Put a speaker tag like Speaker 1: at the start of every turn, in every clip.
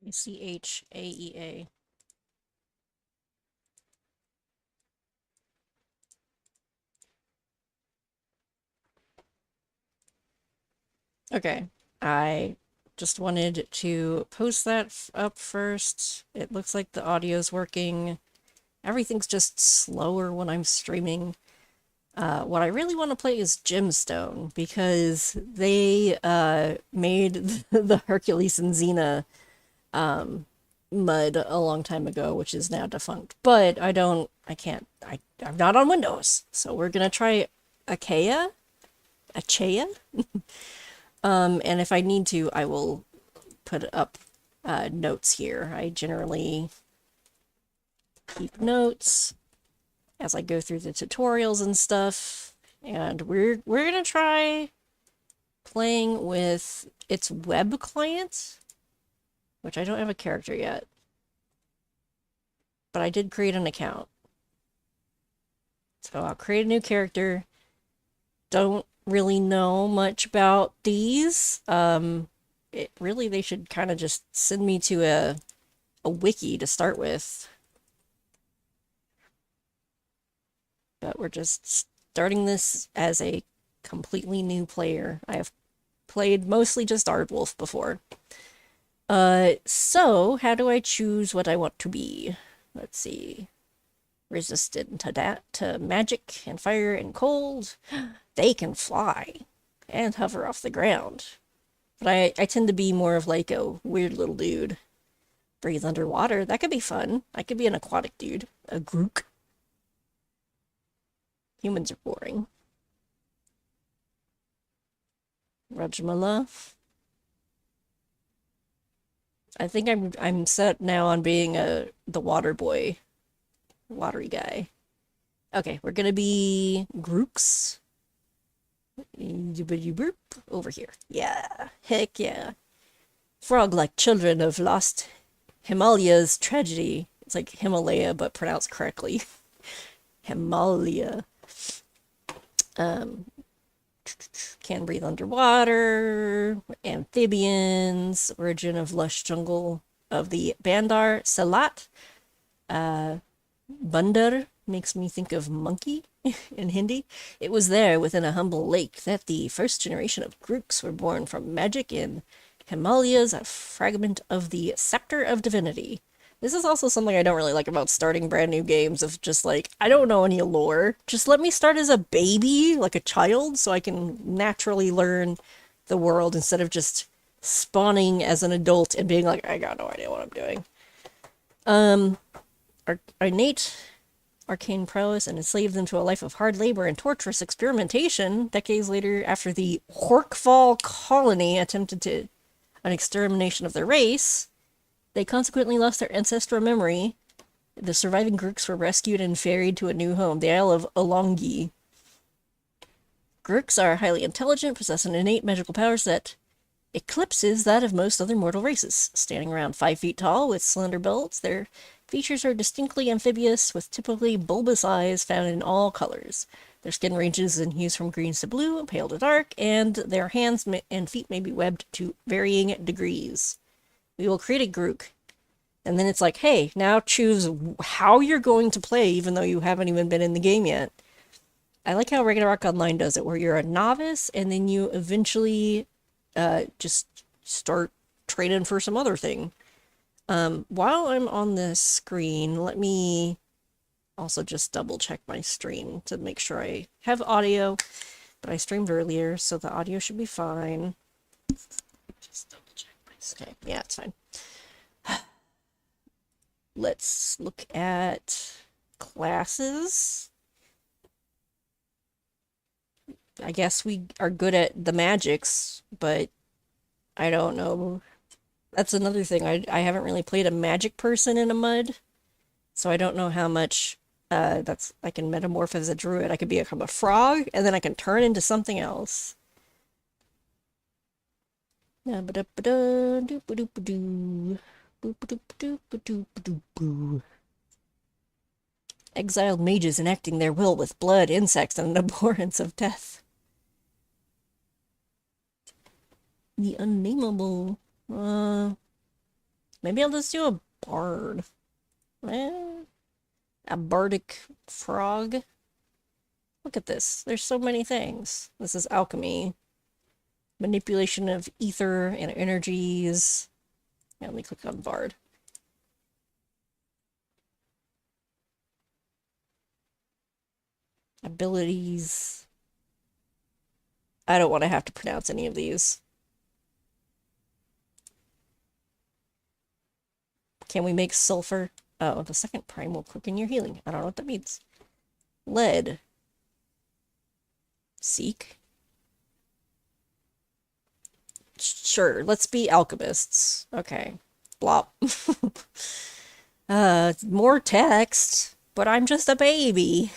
Speaker 1: Achaea. Okay, I just wanted to post that up first. It looks like the audio's working. Everything's just slower when I'm streaming. What I really want to play is Gemstone because they made the Hercules and Xena MUD a long time ago, which is now defunct. But I'm not on Windows, so we're gonna try Achaea. And if I need to, I will put up notes here. I generally keep notes as I go through the tutorials and stuff. And we're gonna try playing with its web client, which I don't have a character yet. But I did create an account. So I'll create a new character. Don't really know much about these. They should kind of just send me to a wiki to start with. But we're just starting this as a completely new player. I have played mostly just Aardwolf before. So how do I choose what I want to be? Let's see. Resistant to magic and fire and cold. They can fly and hover off the ground. But I tend to be more of like a weird little dude. Breathe underwater. That could be fun. I could be an aquatic dude. A Grook. Humans are boring. Rajmala. I think I'm set now on being the water boy. Watery guy. Okay, we're gonna be Grooks. Over here. Yeah. Heck yeah. Frog-like children of lost Himalaya's tragedy. It's like Himalaya, but pronounced correctly. Himalaya. Can breathe underwater. Amphibians. Origin of lush jungle of the Bandar Salat. Bandar makes me think of monkey in Hindi. It was there within a humble lake that the first generation of Grooks were born from magic in Himalayas, a fragment of the scepter of divinity. This is also something I don't really like about starting brand new games of just like, I don't know any lore. Just let me start as a baby, like a child, so I can naturally learn the world instead of just spawning as an adult and being like, I got no idea what I'm doing. Our innate arcane prowess and enslaved them to a life of hard labor and torturous experimentation. Decades later, after the Horkfall colony attempted an extermination of their race, they consequently lost their ancestral memory. The surviving Grooks were rescued and ferried to a new home, the Isle of Olongi. Grooks are highly intelligent, possess an innate magical powers that eclipses that of most other mortal races. Standing around 5 feet tall with slender belts, their features are distinctly amphibious, with typically bulbous eyes found in all colors. Their skin ranges in hues from greens to blue, pale to dark, and their hands and feet may be webbed to varying degrees. We will create a Grook, and then it's like, hey, now choose how you're going to play, even though you haven't even been in the game yet. I like how Ragnarok Online does it, where you're a novice, and then you eventually just start training for some other thing. While I'm on this screen, let me also just double check my stream to make sure I have audio, but I streamed earlier, so the audio should be fine. Just double check my stream. Okay, yeah, it's fine. Let's look at classes. I guess we are good at the magics, but I don't know. That's another thing. I haven't really played a magic person in a MUD, so I don't know how much that's I can metamorph as a druid. I could become a frog, and then I can turn into something else. Exiled mages enacting their will with blood, insects, and an abhorrence of death. The unnameable. Maybe I'll just do a bard. Eh, a bardic frog. Look at this. There's so many things. This is alchemy. Manipulation of ether and energies. Yeah, let me click on bard. Abilities. I don't want to have to pronounce any of these. Can we make sulfur? Oh, the second prime will quicken your healing. I don't know what that means. Lead. Seek. Sure, let's be alchemists. Okay. Blop. More text, but I'm just a baby.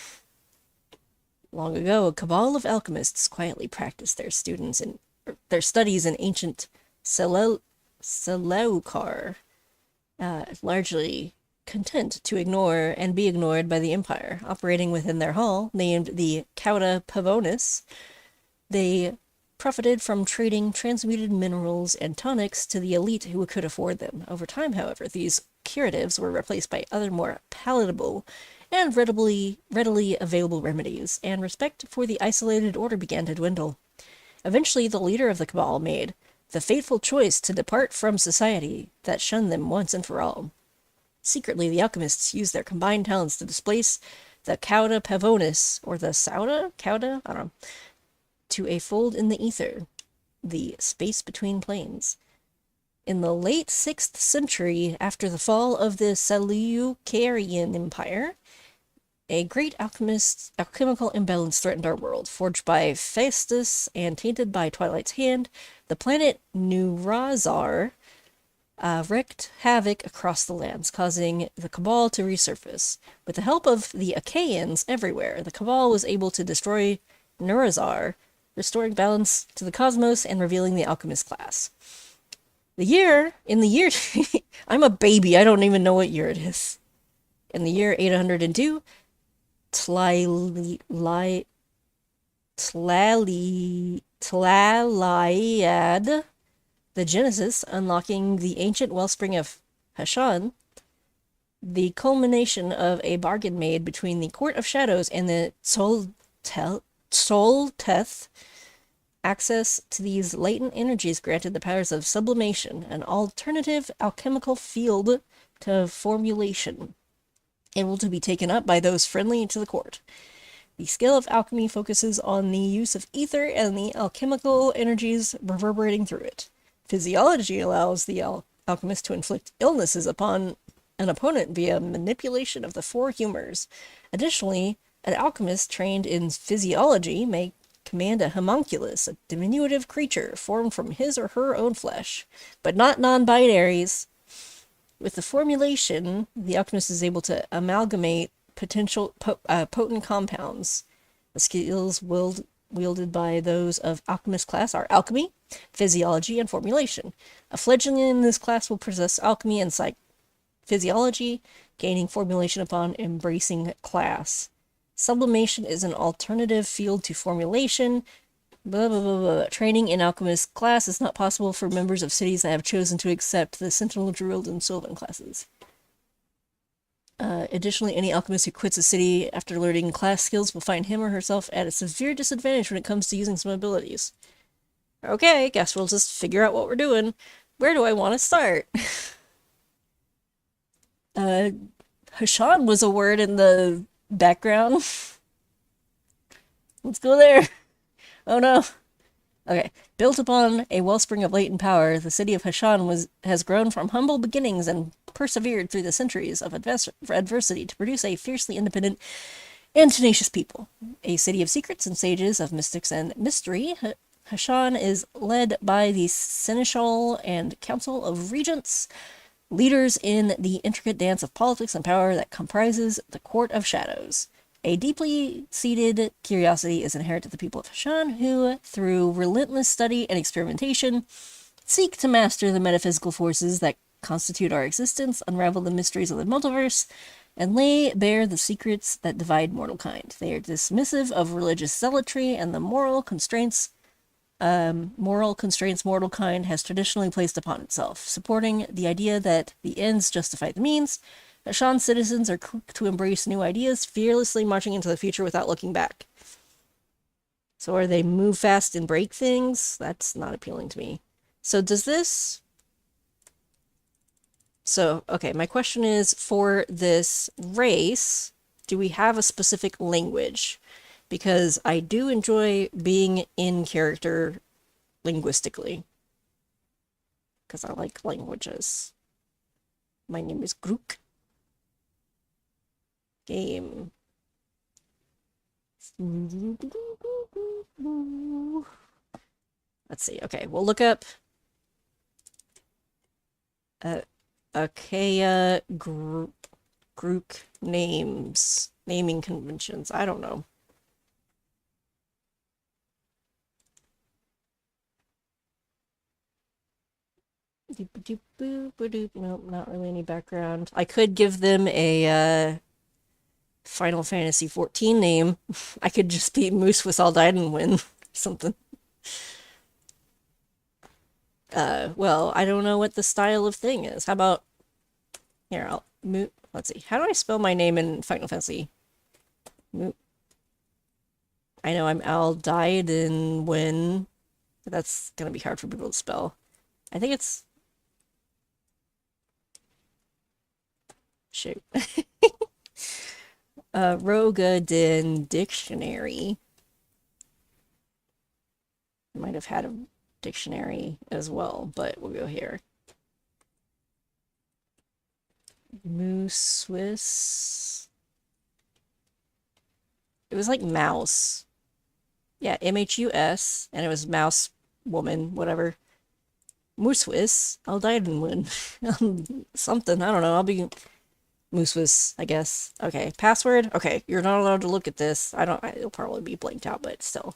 Speaker 1: Long ago, a cabal of alchemists quietly practiced their studies in ancient Seleucus, largely content to ignore and be ignored by the Empire. Operating within their hall, named the Cauda Pavonis, they profited from trading transmuted minerals and tonics to the elite who could afford them. Over time, however, these curatives were replaced by other more palatable and readily available remedies, and respect for the isolated order began to dwindle. Eventually, the leader of the cabal made the fateful choice to depart from society that shunned them once and for all. Secretly, the alchemists used their combined talents to displace the Cauda Pavonis, or the Sauda? Cauda? I don't know. To a fold in the ether, the space between planes. In the late 6th century, after the fall of the Seleucian Empire, a great alchemical imbalance threatened our world. Forged by Phaestus and tainted by Twilight's hand, the planet Nurazar wreaked havoc across the lands, causing the Cabal to resurface. With the help of the Achaeans everywhere, the Cabal was able to destroy Nurazar, restoring balance to the cosmos and revealing the alchemist class. In the year, I'm a baby, I don't even know what year it is. In the year 802, Tlalaiad, the Genesis, unlocking the ancient wellspring of Hashan, the culmination of a bargain made between the Court of Shadows and the Tsolteth. Access to these latent energies granted the powers of sublimation, an alternative alchemical field to formulation, able to be taken up by those friendly to the court. The skill of alchemy focuses on the use of ether and the alchemical energies reverberating through it. Physiology allows the alchemist to inflict illnesses upon an opponent via manipulation of the four humors. Additionally, an alchemist trained in physiology may command a homunculus, a diminutive creature formed from his or her own flesh, but not non-binaries. With the formulation, the alchemist is able to amalgamate potent compounds. The skills wielded by those of alchemist class are alchemy, physiology, and formulation. A fledgling in this class will possess alchemy and physiology, gaining formulation upon embracing class. Sublimation is an alternative field to formulation. Blah, blah, blah, blah. Training in alchemist class is not possible for members of cities that have chosen to accept the Sentinel, Druid, and Sylvan classes. Additionally, any alchemist who quits a city after learning class skills will find him or herself at a severe disadvantage when it comes to using some abilities. Okay, guess we'll just figure out what we're doing. Where do I want to start? Hashan was a word in the background. Let's go there. Oh no. Okay. Built upon a wellspring of latent power, the city of Hashan has grown from humble beginnings and persevered through the centuries of adversity to produce a fiercely independent and tenacious people. A city of secrets and sages, of mystics and mystery, Hashan is led by the Seneschal and Council of Regents, leaders in the intricate dance of politics and power that comprises the Court of Shadows. A deeply seated curiosity is inherent to the people of Hashan, who, through relentless study and experimentation, seek to master the metaphysical forces that constitute our existence, unravel the mysteries of the multiverse, and lay bare the secrets that divide mortal kind. They are dismissive of religious zealotry and the moral constraints Moral constraints mortal kind has traditionally placed upon itself, supporting the idea that the ends justify the means. Ashan's citizens are quick to embrace new ideas, fearlessly marching into the future without looking back. So are they move fast and break things? That's not appealing to me. So does this... So, okay, my question is, for this race, do we have a specific language? Because I do enjoy being in character linguistically. Because I like languages. My name is Grook. Game. Let's see. Okay, we'll look up Achaea group names. Naming conventions. I don't know. Nope, not really any background. I could give them a Final Fantasy 14 name. I could just be Moose with Aldeiden win something. Well, I don't know what the style of thing is. How about here? Let's see. How do I spell my name in Final Fantasy? I know I'm Aldeiden win, but that's gonna be hard for people to spell. I think it's shoot. Rogadin Dictionary. Might have had a dictionary as well, but we'll go here. Moose Swiss. It was like mouse. Yeah, MHUS, and it was mouse woman, whatever. Moose Swiss. Aldeiden win. Something, I don't know. I'll be Moose, I guess. Okay, password. Okay, you're not allowed to look at this. It'll probably be blanked out, but still.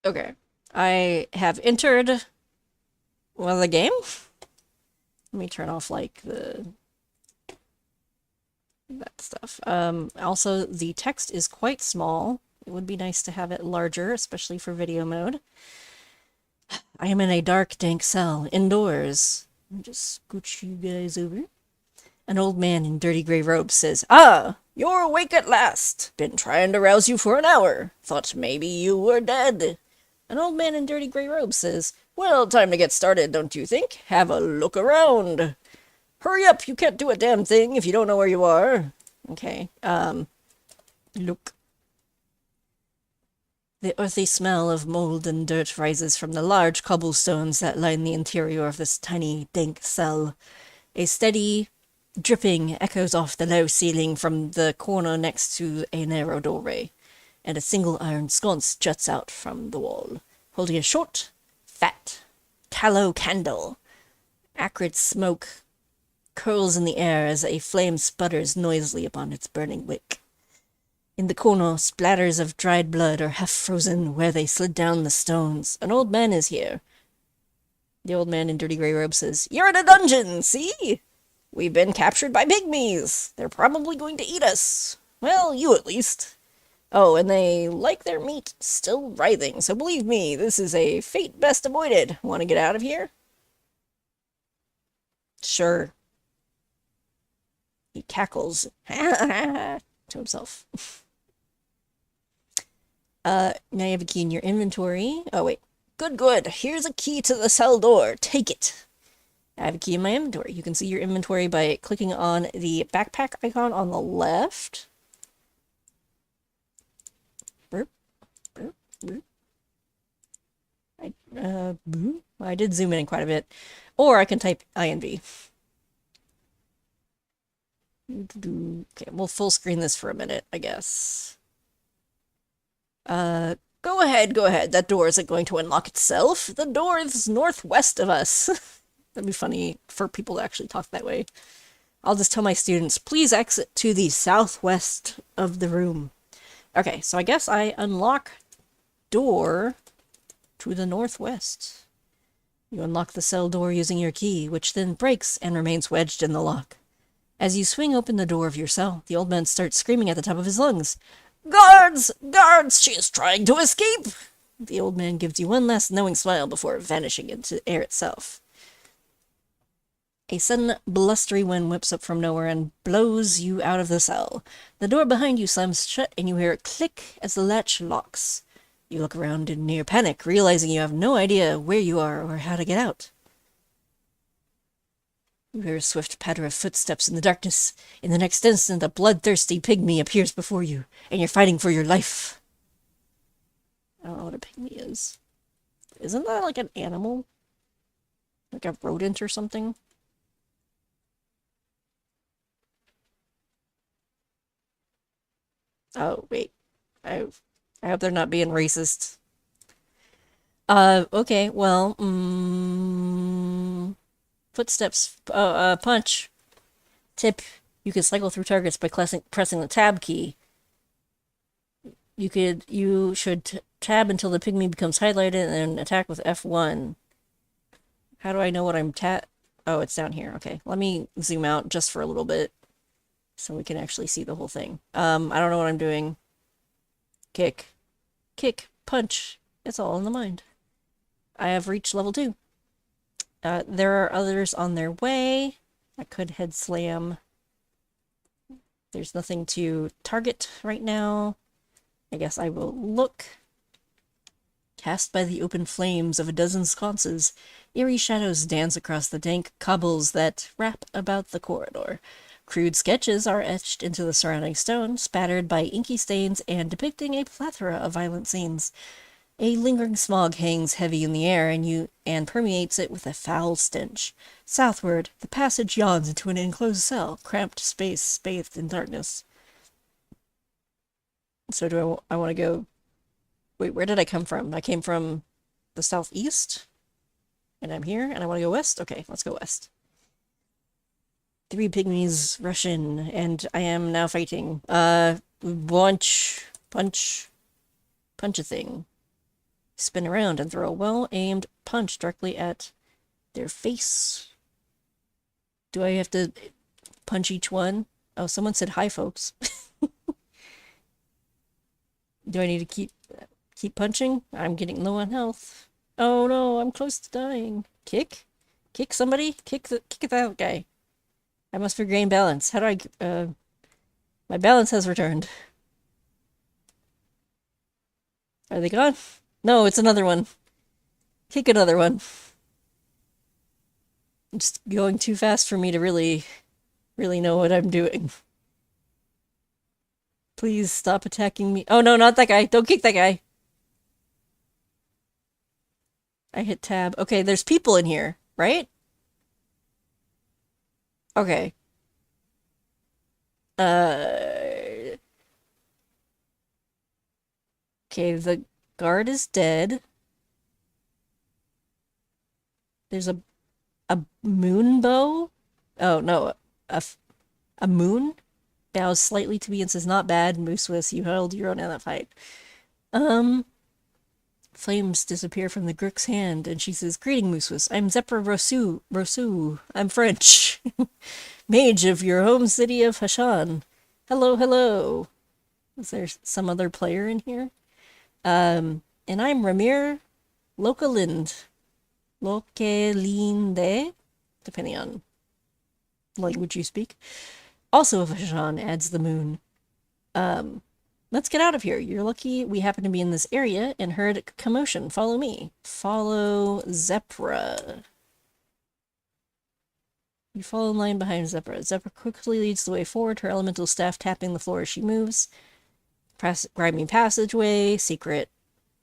Speaker 1: Okay, I have entered, well, the game? Let me turn off, like, that stuff. Also, the text is quite small. It would be nice to have it larger, especially for video mode. I am in a dark, dank cell, indoors. Let me just scooch you guys over. An old man in dirty gray robes says, "Ah, you're awake at last. Been trying to rouse you for an hour. Thought maybe you were dead." An old man in dirty gray robes says, "Well, time to get started, don't you think? Have a look around. Hurry up, you can't do a damn thing if you don't know where you are." Okay, look. The earthy smell of mold and dirt rises from the large cobblestones that line the interior of this tiny, dank cell. A steady dripping echoes off the low ceiling from the corner next to a narrow doorway, and a single iron sconce juts out from the wall, holding a short, fat, tallow candle. Acrid smoke curls in the air as a flame sputters noisily upon its burning wick. In the corner, splatters of dried blood are half frozen where they slid down the stones. An old man is here. The old man in dirty gray robes says, "You're in a dungeon, see? We've been captured by pygmies. They're probably going to eat us. Well, you at least. Oh, and they like their meat still writhing, so believe me, this is a fate best avoided. Want to get out of here?" Sure. He cackles to himself. Now you have a key in your inventory. Oh, wait. Good. Here's a key to the cell door. Take it. I have a key in my inventory. You can see your inventory by clicking on the backpack icon on the left. Burp. I did zoom in quite a bit. Or I can type INV. Okay, we'll full screen this for a minute, I guess. Go ahead. That door isn't going to unlock itself. The door is northwest of us. That'd be funny for people to actually talk that way. I'll just tell my students, please exit to the southwest of the room. Okay, so I guess I unlock door to the northwest. You unlock the cell door using your key, which then breaks and remains wedged in the lock. As you swing open the door of your cell, the old man starts screaming at the top of his lungs. Guards! Guards! She is trying to escape! The old man gives you one last knowing smile before vanishing into air itself. A sudden, blustery wind whips up from nowhere and blows you out of the cell. The door behind you slams shut and you hear a click as the latch locks. You look around in near panic, realizing you have no idea where you are or how to get out. You hear a swift patter of footsteps in the darkness. In the next instant, a bloodthirsty pygmy appears before you, and you're fighting for your life. I don't know what a pygmy is. Isn't that like an animal? Like a rodent or something? Oh, wait. I hope they're not being racist. Okay, well, footsteps, punch. Tip, you can cycle through targets by pressing the tab key. You should tab until the pygmy becomes highlighted and then attack with F1. How do I know what I'm Oh, it's down here. Okay, let me zoom out just for a little bit so we can actually see the whole thing. I don't know what I'm doing. Kick, punch. It's all in the mind. I have reached level 2. There are others on their way. I could head slam. There's nothing to target right now. I guess I will look. Cast by the open flames of a dozen sconces, eerie shadows dance across the dank cobbles that wrap about the corridor. Crude sketches are etched into the surrounding stone, spattered by inky stains and depicting a plethora of violent scenes. A lingering smog hangs heavy in the air and permeates it with a foul stench. Southward, the passage yawns into an enclosed cell, cramped space bathed in darkness. So I want to go... Wait, where did I come from? I came from the southeast? And I'm here, and I want to go west? Okay, let's go west. 3 pygmies rush in, and I am now fighting. Punch a thing. Spin around and throw a well-aimed punch directly at their face. Do I have to punch each one? Oh, someone said hi, folks. Do I need to keep punching? I'm getting low on health. Oh no, I'm close to dying. Kick somebody? Kick that guy. I must regain balance. How do I my balance has returned. Are they gone? No, it's another one. Kick another one. It's going too fast for me to really know what I'm doing. Please stop attacking me. Oh no, not that guy. Don't kick that guy. I hit tab. Okay, there's people in here, right? Okay. Okay, the guard is dead. There's a moon bow? Oh, no. A moon? Bows slightly to me and says, not bad, Moosewis, you held your own in that fight. Flames disappear from the Grook's hand, and she says, greeting, Moosewis. I'm Zepra Rosu. I'm French. Mage of your home city of Hashan. Hello. Is there some other player in here? And I'm Ramir Lokalinde, depending on language you speak. Also of Hashan, adds the moon. Let's get out of here. You're lucky we happen to be in this area and heard commotion. Follow me. Follow Zepra. You follow in line behind Zepra. Zepra quickly leads the way forward, her elemental staff tapping the floor as she moves. Grimy passageway, secret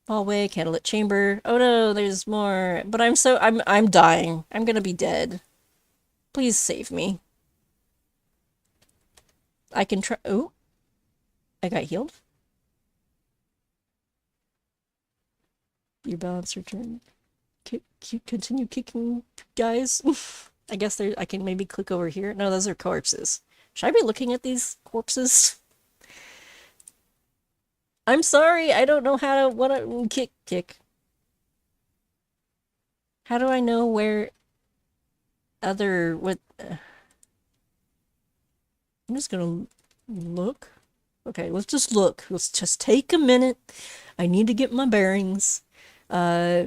Speaker 1: hallway, candlelit chamber. Oh no, there's more. But I'm dying. I'm gonna be dead. Please save me. I can try. Oh, I got healed. Your balance returned. Continue kicking, guys. I guess there, I can maybe click over here. No, those are corpses. Should I be looking at these corpses? I'm sorry, I don't know how to, kick. How do I know where what, I'm just gonna look. Okay, let's just look. Let's just take a minute. I need to get my bearings. Uh,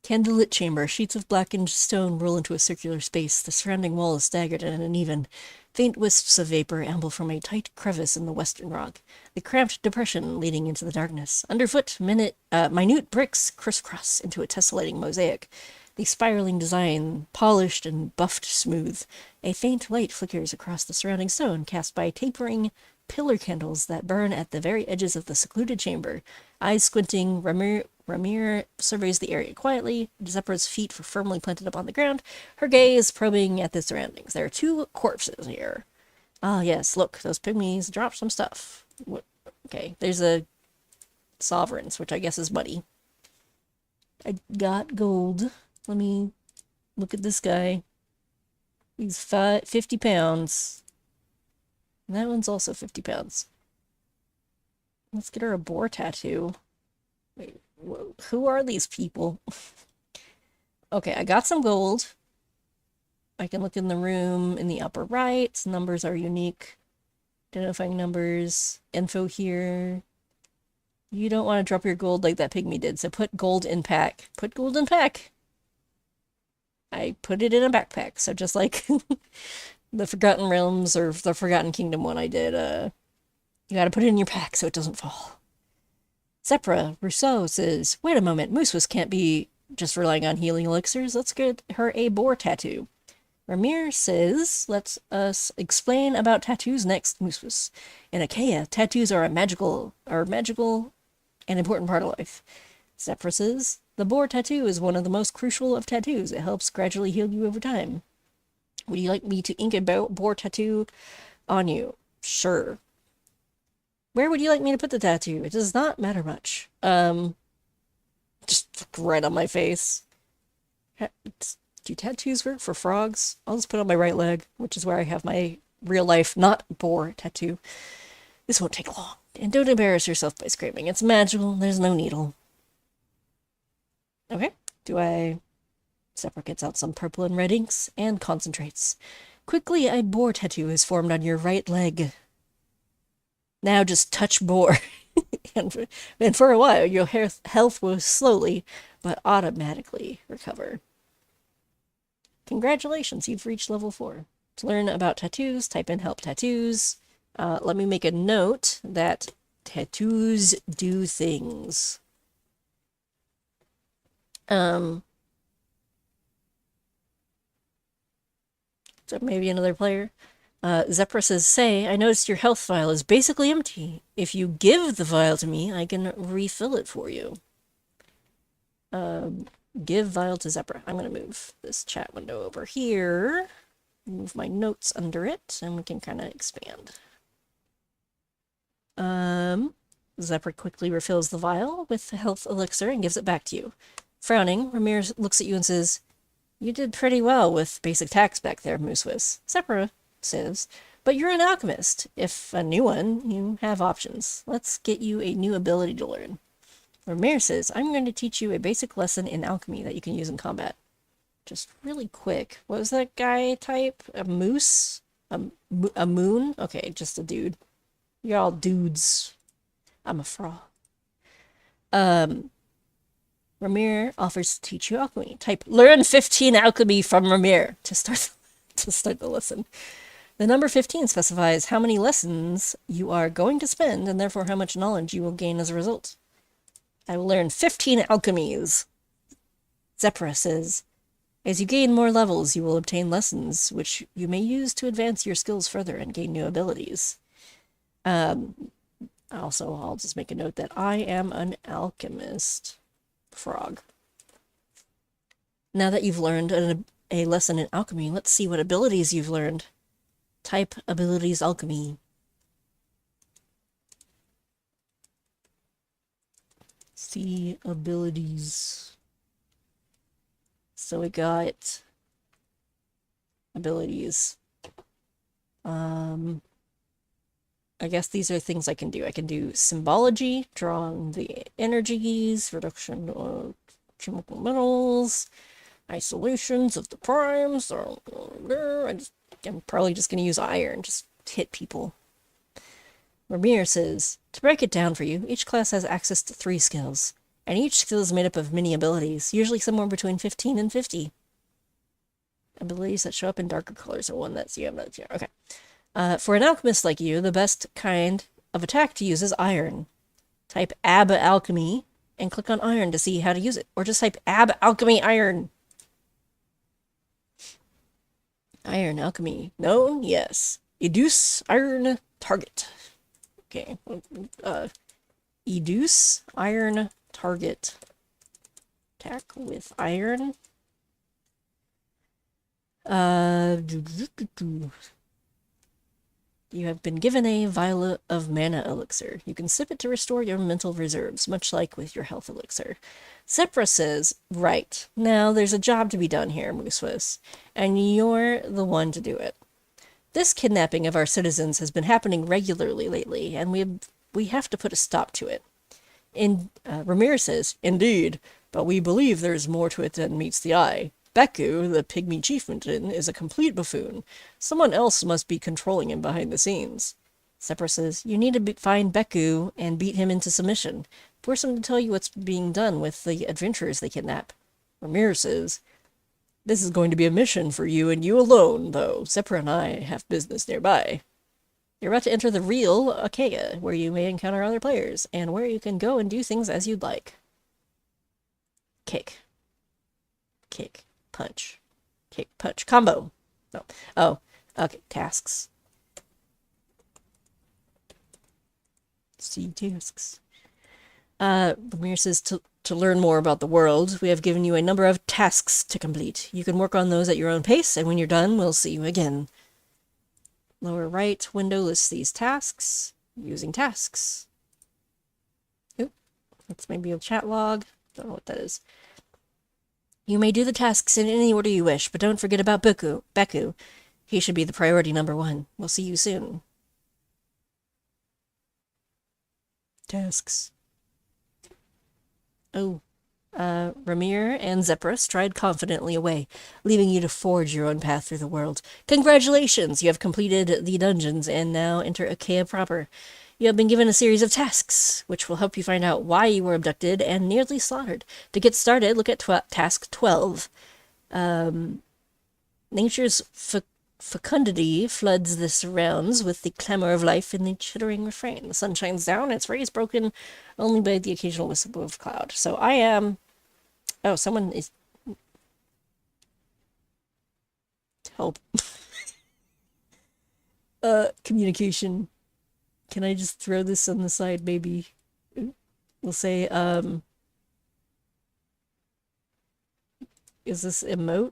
Speaker 1: Candlelit chamber. Sheets of blackened stone roll into a circular space. The surrounding wall is staggered and uneven. Faint wisps of vapor amble from a tight crevice in the western rock. The cramped depression leading into the darkness. Underfoot, minute bricks crisscross into a tessellating mosaic. The spiraling design polished and buffed smooth. A faint light flickers across the surrounding stone, cast by tapering pillar candles that burn at the very edges of the secluded chamber. Eyes squinting, Ramir surveys the area quietly. Zephyr's feet were firmly planted upon the ground, her gaze probing at the surroundings. There are 2 corpses here. Ah, yes, look, those pygmies dropped some stuff. Okay, there's a sovereigns, which I guess is money. I got gold. Let me look at this guy. He's 50 pounds. And that one's also 50 pounds. Let's get her a boar tattoo. Wait, who are these people? Okay, I got some gold. I can look in the room in the upper right. Numbers are unique. Identifying numbers. Info here. You don't want to drop your gold like that pygmy did, so put gold in pack. Put gold in pack. I put it in a backpack, so just like the Forgotten Realms or the Forgotten Kingdom one I did, you gotta put it in your pack so it doesn't fall. Zepra Rousseau says, wait a moment, Moosewis can't be just relying on healing elixirs. Let's get her a boar tattoo. Ramir says, let us explain about tattoos next, Moosewis. In Achaea, tattoos are magical and important part of life. Zepra says, the boar tattoo is one of the most crucial of tattoos. It helps gradually heal you over time. Would you like me to ink a boar tattoo on you? Sure. Where would you like me to put the tattoo? It does not matter much. Just right on my face. Do tattoos work for frogs? I'll just put it on my right leg, which is where I have my real life, not boar tattoo. This won't take long. And don't embarrass yourself by screaming. It's magical. There's no needle. Okay. Zephyr gets out some purple and red inks and concentrates. Quickly, a boar tattoo is formed on your right leg. Now just touch boar. and for a while, your health will slowly but automatically recover. Congratulations, you've reached level 4. To learn about tattoos, type in help tattoos. Let me make a note that tattoos do things. So maybe another player. Zepra says, say, I noticed your health vial is basically empty. If you give the vial to me, I can refill it for you. Give vial to Zepra. I'm going to move this chat window over here. Move my notes under it, and we can kind of expand. Zepra quickly refills the vial with the health elixir and gives it back to you. Frowning, Ramirez looks at you and says, you did pretty well with basic tax back there, Moosewis. Zepra says, but you're an alchemist. If a new one, you have options. Let's get you a new ability to learn. Ramirez says, I'm going to teach you a basic lesson in alchemy that you can use in combat. Just really quick. What was that guy type? A moose? A moon? Okay, just a dude. You're all dudes. I'm a frog. Ramir offers to teach you alchemy. Type learn 15 alchemy from Ramir to start the lesson. The number 15 specifies how many lessons you are going to spend and therefore how much knowledge you will gain as a result. I will learn 15 alchemies. Zepra says, as you gain more levels, you will obtain lessons which you may use to advance your skills further and gain new abilities. Also, I'll just make a note that I am an alchemist. Frog. Now that you've learned a lesson in alchemy, let's see what abilities you've learned. Type abilities alchemy. See abilities. So we got abilities. I guess these are things I can do. I can do symbology, drawing the energies, reduction of chemical metals, isolations of the primes. I'm probably just going to use iron, just hit people. Ramir says, to break it down for you, each class has access to 3 skills, and each skill is made up of mini abilities, usually somewhere between 15 and 50. Abilities that show up in darker colors are one that's you. Okay. For an alchemist like you, the best kind of attack to use is iron. Type Ab Alchemy and click on iron to see how to use it. Or just type Ab Alchemy Iron. Iron Alchemy. Known? Yes. Educe Iron Target. Okay. Educe Iron Target. Attack with iron. You have been given a vial of mana elixir. You can sip it to restore your mental reserves, much like with your health elixir. Sepra says, right, now there's a job to be done here, Moosewis, and you're the one to do it. This kidnapping of our citizens has been happening regularly lately, and we have to put a stop to it. Ramirez says, indeed, but we believe there's more to it than meets the eye. Beku, the pygmy chieftain, is a complete buffoon. Someone else must be controlling him behind the scenes. Sepra says, you need to find Beku and beat him into submission. Force him to tell you what's being done with the adventurers they kidnap. Ramirez says, this is going to be a mission for you and you alone, though. Sepra and I have business nearby. You're about to enter the real Achaea, where you may encounter other players, and where you can go and do things as you'd like. Kick. Kick. Punch. Kick, punch. Combo. No. Oh, okay. Tasks. See tasks. Lemire says to learn more about the world, we have given you a number of tasks to complete. You can work on those at your own pace, and when you're done, we'll see you again. Lower right window lists these tasks. Using tasks. Oop. That's maybe a chat log. Don't know what that is. You may do the tasks in any order you wish, but don't forget about Beku. He should be the priority number 1. We'll see you soon. Tasks. Oh. Ramir and Zepra stride confidently away, leaving you to forge your own path through the world. Congratulations! You have completed the dungeons and now enter Achaea proper. You have been given a series of tasks, which will help you find out why you were abducted and nearly slaughtered. To get started, look at task 12. Nature's fecundity floods the surrounds with the clamor of life in the chittering refrain. The sun shines down, its rays broken only by the occasional whistle of cloud. So I am... Oh, someone is... Help. Communication. Can I just throw this on the side, maybe? We'll say, is this emote?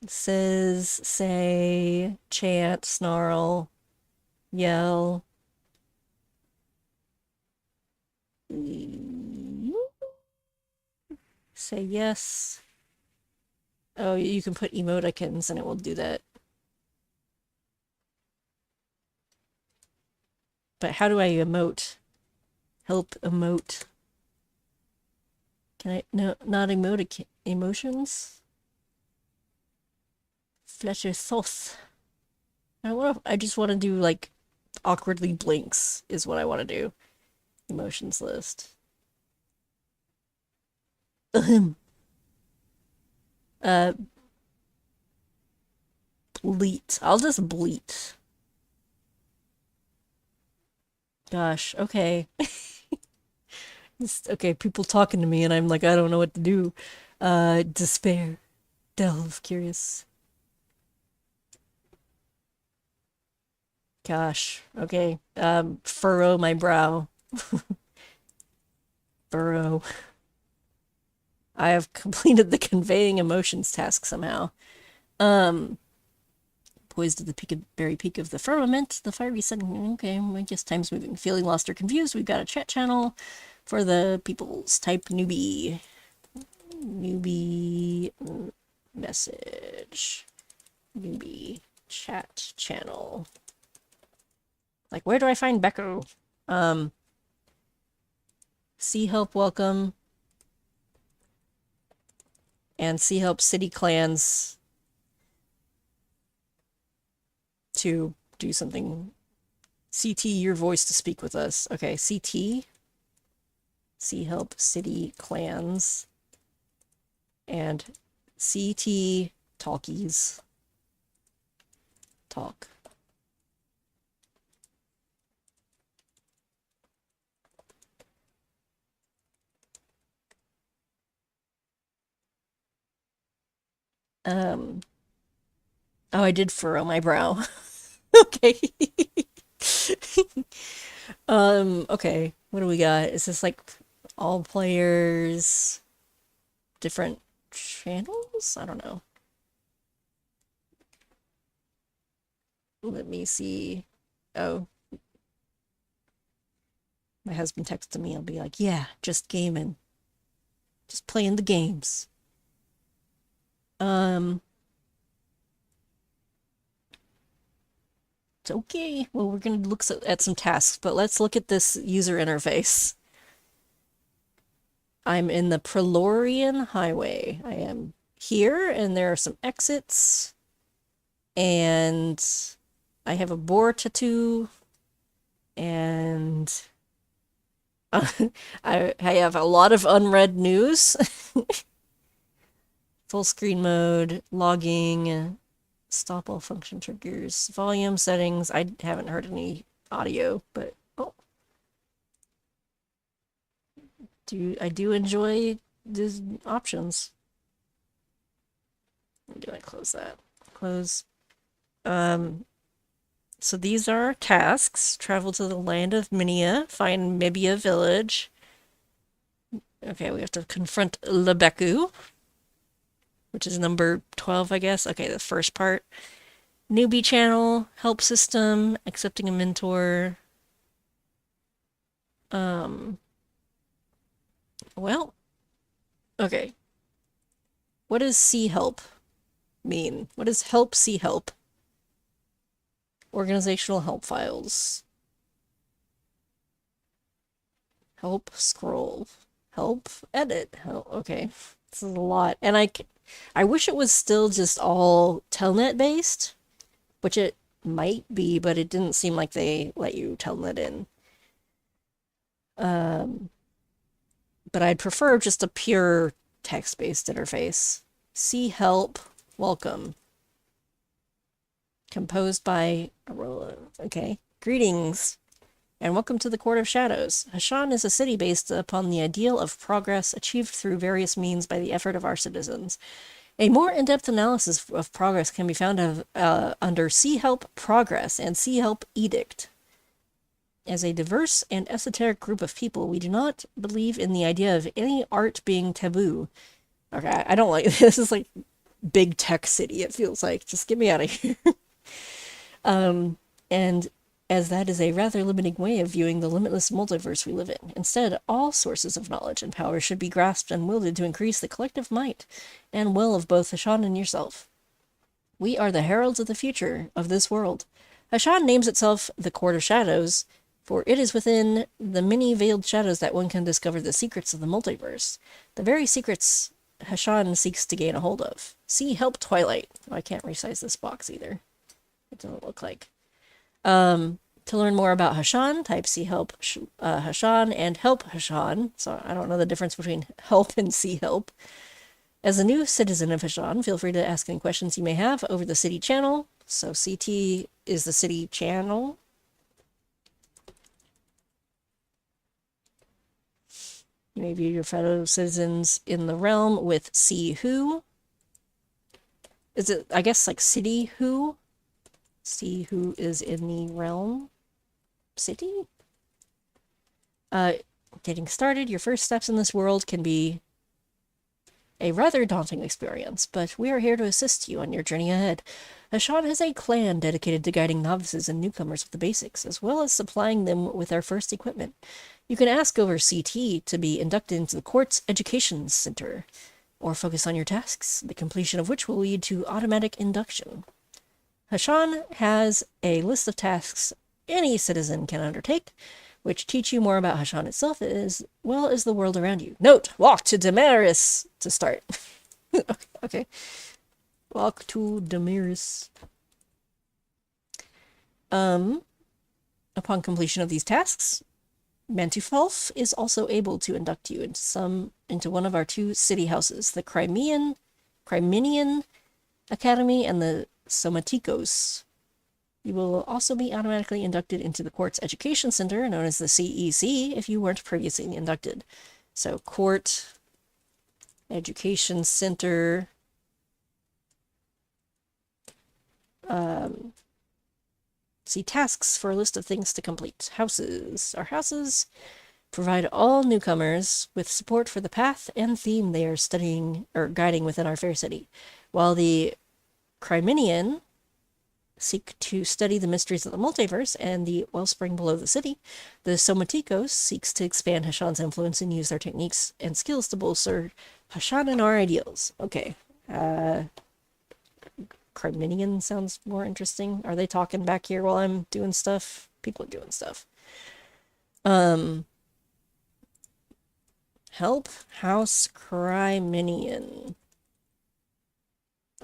Speaker 1: It says, say, chant, snarl, yell. Say yes. Oh, you can put emoticons and it will do that. But how do I emote? Help emote. Can I? No, not emote emotions. Fletcher Thoth. I just want to do like awkwardly blinks is what I want to do. Emotions list. Bleat. I'll just bleat. Gosh, okay. Okay, people talking to me and I'm like, I don't know what to do. Despair. Delve, curious. Gosh, okay. Furrow my brow. Burrow. I have completed the conveying emotions task somehow. Poised at the very peak of the firmament, the fiery sun. Okay, I guess time's moving. Feeling lost or confused, we've got a chat channel for the people's type newbie. Newbie message. Newbie chat channel. Like, where do I find Becco? Sea Help welcome. And Sea Help city clans to do something. CT, your voice to speak with us. Okay, CT. Sea Help city clans. And CT talkies. Talk. Oh, I did furrow my brow. Okay. Okay. What do we got? Is this like all players, different channels? I don't know. Let me see. Oh. My husband texted me. I'll be like, yeah, just gaming. Just playing the games. It's okay. Well, we're going to look at some tasks, but let's look at this user interface. I'm in the Prelorian Highway. I am here, and there are some exits. And I have a boar tattoo. And I have a lot of unread news. Full screen mode, logging, stop all function triggers, volume settings. I haven't heard any audio, but oh. I do enjoy these options. Do I close that? Close. So these are tasks. Travel to the land of Minia, find Mibia village. Okay, we have to confront Lebeku, which is number 12, I guess. Okay, the first part. Newbie channel, help system, accepting a mentor. Well, okay. What does see help mean? What does help see help? Organizational help files. Help scroll. Help edit. Help, okay. This is a lot. And I wish it was still just all telnet based, which it might be, but it didn't seem like they let you telnet in. But I'd prefer just a pure text-based interface. See help, welcome. Composed by Arola. Okay. Greetings, and welcome to the Court of Shadows. Hashan is a city based upon the ideal of progress achieved through various means by the effort of our citizens. A more in-depth analysis of progress can be found under See Help Progress and See Help Edict. As a diverse and esoteric group of people, we do not believe in the idea of any art being taboo. Okay, I don't like this. Is like big tech city, it feels like. Just get me out of here. And as that is a rather limiting way of viewing the limitless multiverse we live in. Instead, all sources of knowledge and power should be grasped and wielded to increase the collective might and will of both Hashan and yourself. We are the heralds of the future of this world. Hashan names itself the Court of Shadows, for it is within the many veiled shadows that one can discover the secrets of the multiverse, the very secrets Hashan seeks to gain a hold of. See Help Twilight. Oh, I can't resize this box either. It doesn't look like. To learn more about Hashan, type See Help Hashan and Help Hashan. So I don't know the difference between help and See Help. As a new citizen of Hashan, feel free to ask any questions you may have over the city channel. So CT is the city channel. You may view your fellow citizens in the realm with See Who. Is it, I guess, like City Who? See who is in the realm. City? Getting started, your first steps in this world can be a rather daunting experience, but we are here to assist you on your journey ahead. Hashan has a clan dedicated to guiding novices and newcomers with the basics, as well as supplying them with their first equipment. You can ask over CT to be inducted into the Court's Education Center, or focus on your tasks, the completion of which will lead to automatic induction. Hashan has a list of tasks any citizen can undertake, which teach you more about Hashan itself as well as the world around you. Note, walk to Damaris to start. Okay. Walk to Damaris. Upon completion of these tasks, Mantufalf is also able to induct you into one of our 2 city houses, the Crimenian Academy and the Somatikos. You will also be automatically inducted into the Court's Education Center, known as the CEC, if you weren't previously inducted. So, Court, Education Center, see tasks for a list of things to complete. Houses. Our houses provide all newcomers with support for the path and theme they are studying or guiding within our fair city, while the Crimenian seek to study the mysteries of the multiverse and the wellspring below the city. The Somatikos seeks to expand Hashan's influence and use their techniques and skills to bolster Hashan and our ideals. Okay. Crimenian sounds more interesting. Are they talking back here while I'm doing stuff? People are doing stuff. Help House Crimenian.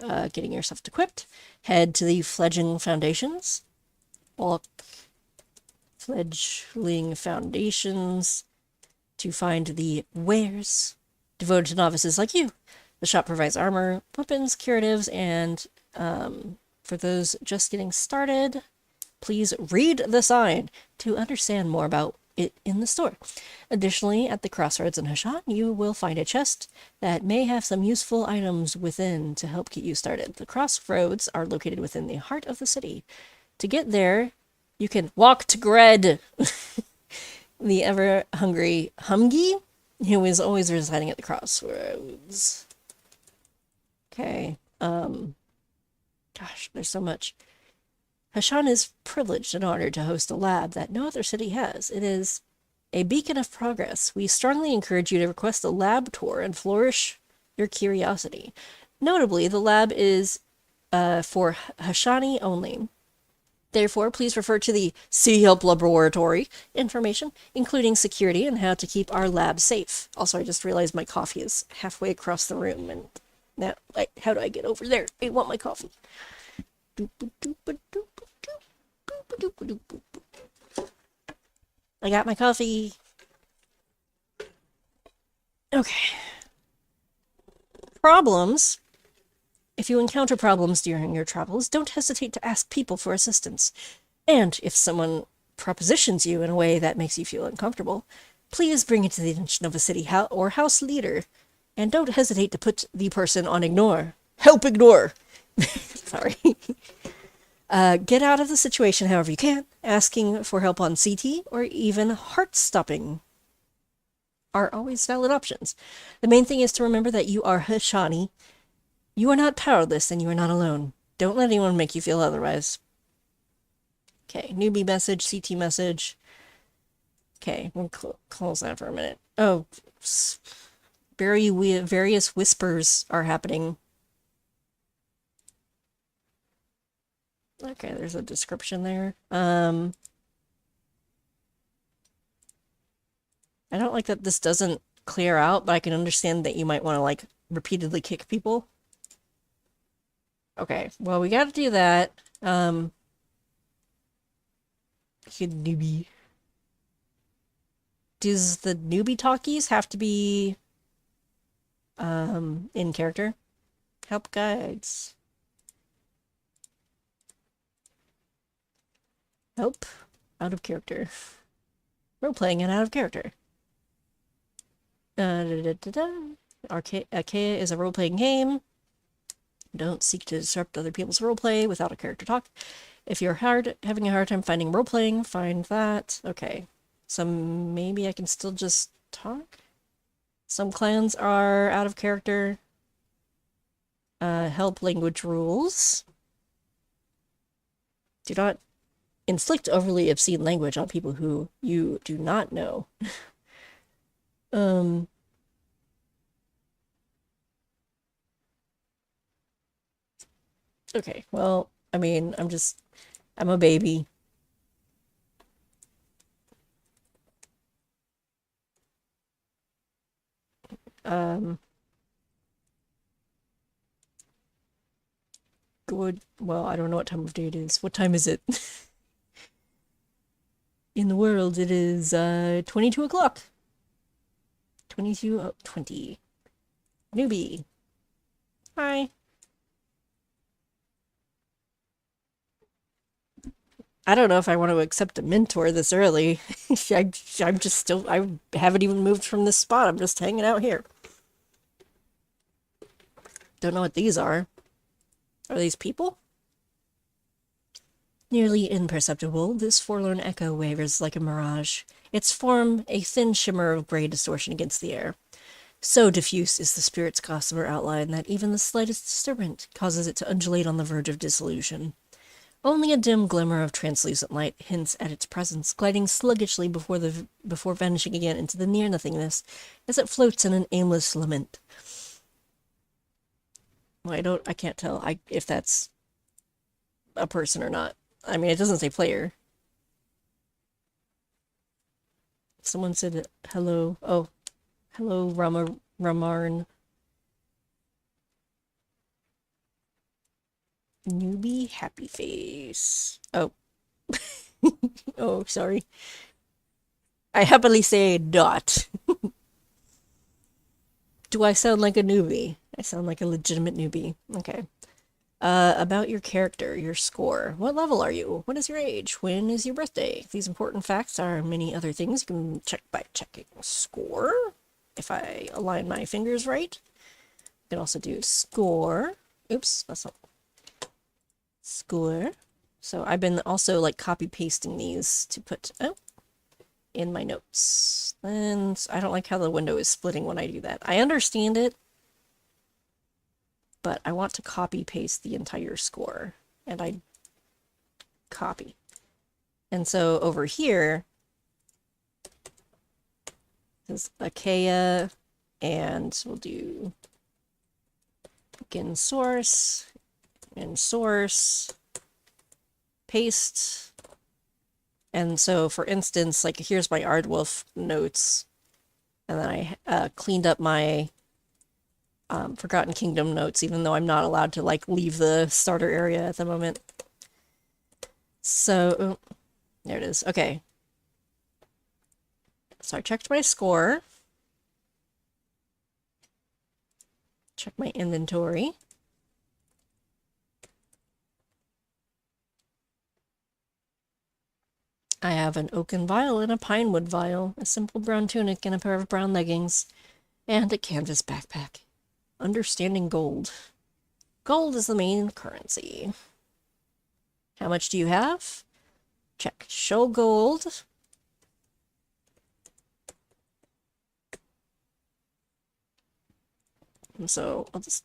Speaker 1: Getting yourself equipped. Head to the Fledgling Foundations. Walk Fledgling Foundations to find the wares devoted to novices like you. The shop provides armor, weapons, curatives, and for those just getting started, please read the sign to understand more about it in the store. Additionally, at the crossroads in Hashan, you will find a chest that may have some useful items within to help get you started. The crossroads are located within the heart of the city. To get there, you can walk to Gred, the ever-hungry Humgi, who is always residing at the crossroads. Okay, gosh, there's so much. Hashan is privileged and honored to host a lab that no other city has. It is a beacon of progress. We strongly encourage you to request a lab tour and flourish your curiosity. Notably, the lab is for Hashani only. Therefore, please refer to the Sea Help Laboratory information, including security and how to keep our lab safe. Also, I just realized my coffee is halfway across the room, and now, how do I get over there? I want my coffee. I got my coffee. Okay. Problems. If you encounter problems during your travels, don't hesitate to ask people for assistance. And if someone propositions you in a way that makes you feel uncomfortable, please bring it to the attention of a city or house leader. And don't hesitate to put the person on ignore. Help ignore! Sorry. Get out of the situation however you can. Asking for help on CT or even heart-stopping are always valid options. The main thing is to remember that you are Hashani. You are not powerless and you are not alone. Don't let anyone make you feel otherwise. Okay, newbie message, CT message. Okay, we'll close that for a minute. Oh, various whispers are happening. Okay, there's a description there. I don't like that this doesn't clear out, but I can understand that you might want to, like, repeatedly kick people. Okay, well, we gotta do that. Kid newbie. Does the newbie talkies have to be, in character? Help guides. Help. Out of character. Role-playing and out of character. Achaea is a role-playing game. Don't seek to disrupt other people's roleplay without a character talk. If you're having a hard time finding roleplaying, find that. Okay. So maybe I can still just talk? Some clans are out of character. Help language rules. Do not inflict overly obscene language on people who you do not know. Okay, well, I mean, I'm a baby. Um, well, I don't know what time of day it is. What time is it? In the world, it is 22 o'clock. 20. Newbie. Hi. I don't know if I want to accept a mentor this early. I'm just still, I haven't even moved from this spot. I'm just hanging out here. Don't know what these are. Are these people? Nearly imperceptible, this forlorn echo wavers like a mirage, its form a thin shimmer of gray distortion against the air. So diffuse is the spirit's gossamer outline that even the slightest disturbance causes it to undulate on the verge of dissolution. Only a dim glimmer of translucent light hints at its presence, gliding sluggishly before vanishing again into the near nothingness as it floats in an aimless lament. Well, I can't tell if that's a person or not. I mean, it doesn't say player. Someone said hello. Oh, hello, Ramarn. Newbie happy face. Oh. Oh, sorry. I happily say dot. Do I sound like a newbie? I sound like a legitimate newbie. Okay. About your character, your score. What level are you? What is your age? When is your birthday? These important facts are many other things you can check by checking score. If I align my fingers right. I can also do score. Oops, that's not score. So I've been also like copy pasting these to put in my notes. And I don't like how the window is splitting when I do that. I understand it, but I want to copy paste the entire score. And I copy. And so over here is Achaea, and we'll do begin source and source, paste. And so, for instance, like here's my Aardwolf notes, and then I cleaned up my Forgotten Kingdom notes, even though I'm not allowed to like leave the starter area at the moment. So, there it is. Okay. So I checked my score. Check my inventory. I have an oaken vial and a pinewood vial, a simple brown tunic and a pair of brown leggings, and a canvas backpack. Understanding gold. Gold is the main currency. How much do you have? Check. Show gold. And so I'll just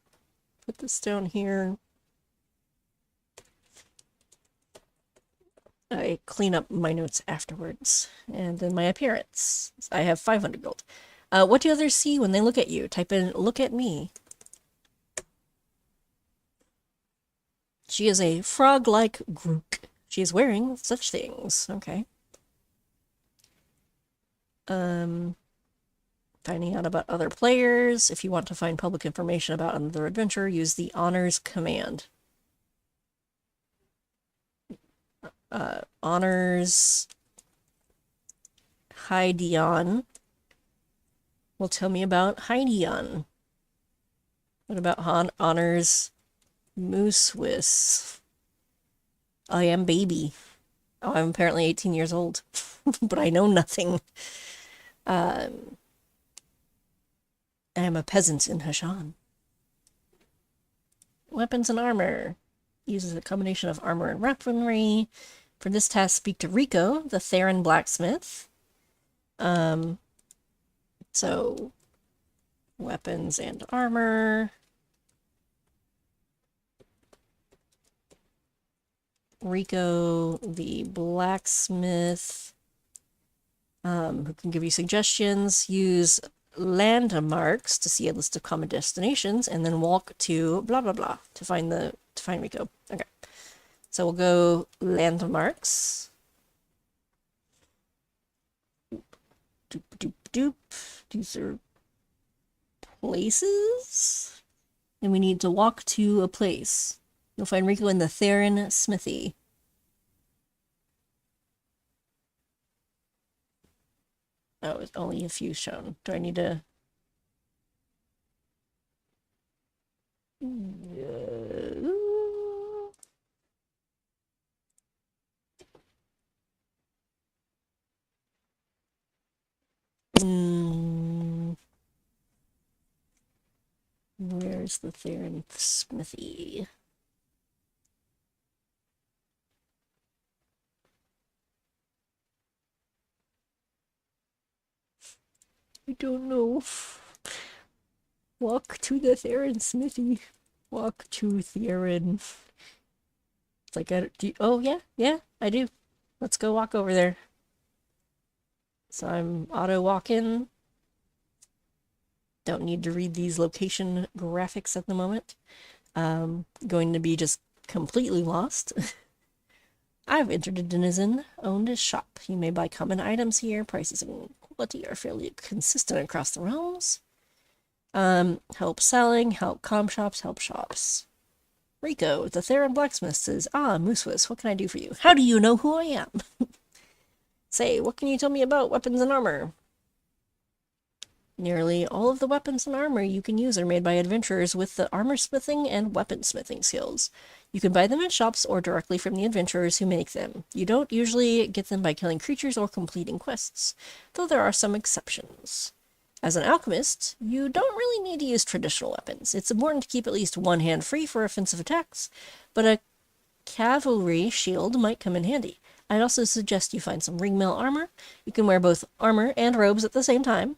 Speaker 1: put this down here. I clean up my notes afterwards. And then my appearance. I have 500 gold. What do others see when they look at you? Type in, look at me. She is a frog-like Grook. She is wearing such things. Okay. Finding out about other players. If you want to find public information about another adventure, use the honors command. Honors Hydeon will tell me about Hydeon. What about honors Moosewis? I am baby. Oh, I'm apparently 18 years old, but I know nothing. I am a peasant in Hashan. Weapons and armor. Uses a combination of armor and weaponry. For this task, speak to Rico, the Theron blacksmith. So, weapons and armor. Rico, the blacksmith, who can give you suggestions. Use landmarks to see a list of common destinations, and then walk to blah blah blah to find Rico. Okay. So we'll go landmarks. Doop doop doop. These are places. And we need to walk to a place. You'll find Rico in the Theron Smithy. Oh, it's only a few shown. Do I need to... Where's the Theron Smithy? I don't know. Walk to the Theron Smithy. Walk to Theron. It's like, oh, yeah, I do. Let's go walk over there. So I'm auto walking. Don't need to read these location graphics at the moment. Going to be just completely lost. I've entered a denizen-owned shop. You may buy common items here. Prices and quality are fairly consistent across the realms. Help selling, help comm shops, help shops. Rico, the Theron blacksmith says, Moosewis, what can I do for you? How do you know who I am? Say, what can you tell me about weapons and armor? Nearly all of the weapons and armor you can use are made by adventurers with the armor smithing and weaponsmithing skills. You can buy them in shops or directly from the adventurers who make them. You don't usually get them by killing creatures or completing quests, though there are some exceptions. As an alchemist, you don't really need to use traditional weapons. It's important to keep at least one hand free for offensive attacks, but a cavalry shield might come in handy. I'd also suggest you find some ringmail armor. You can wear both armor and robes at the same time.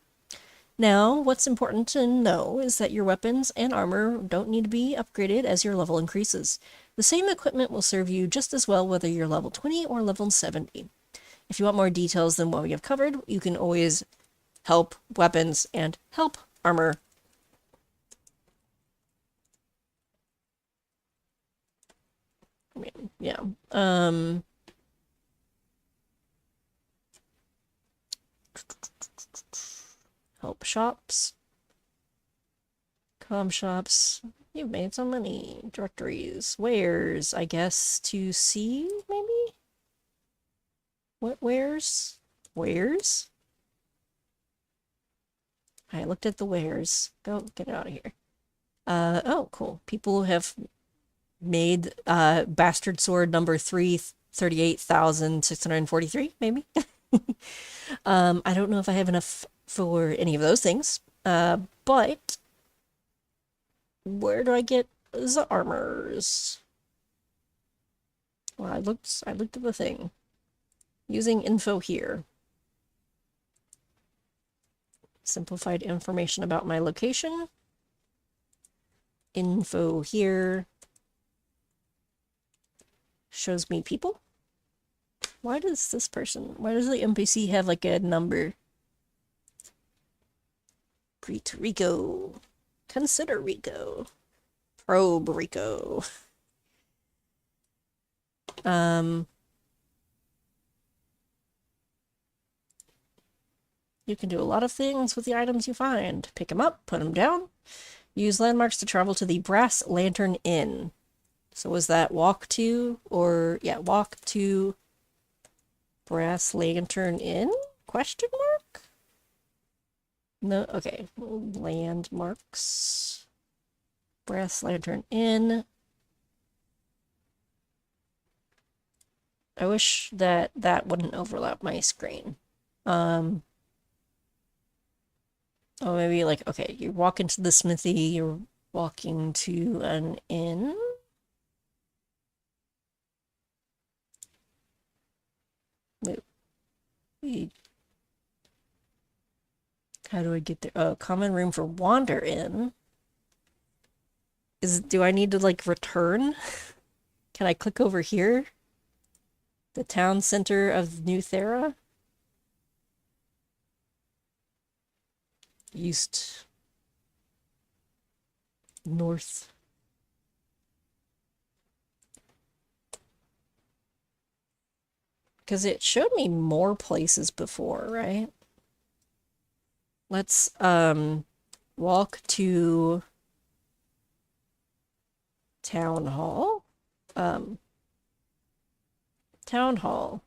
Speaker 1: Now, what's important to know is that your weapons and armor don't need to be upgraded as your level increases. The same equipment will serve you just as well whether you're level 20 or level 70. If you want more details than what we have covered, you can always help weapons and help armor. I mean, yeah. Help shops. Comm shops. You've made so many directories. Wares, I guess, to see, maybe? What wares? Wares? I looked at the wares. Go, get out of here. Oh, cool. People have made bastard sword number 38,643, maybe? I don't know if I have enough for any of those things, but where do I get the armors? Well, I looked at the thing. Using info here. Simplified information about my location. Info here. Shows me people. Why does the NPC have like a number? Greet Rico. Consider Rico. Probe Rico. You can do a lot of things with the items you find. Pick them up, put them down. Use landmarks to travel to the Brass Lantern Inn. So was that walk to, or, yeah, walk to Brass Lantern Inn? Question mark? No, okay. Landmarks. Brass Lantern Inn. I wish that wouldn't overlap my screen. Oh, maybe like, okay, you walk into the smithy, you're walking to an inn. Wait. How do I get there? Oh, common room for wander in. Do I need to like return? Can I click over here? The town center of New Thera? east, north. Because it showed me more places before, right? Let's walk to town hall. Town hall.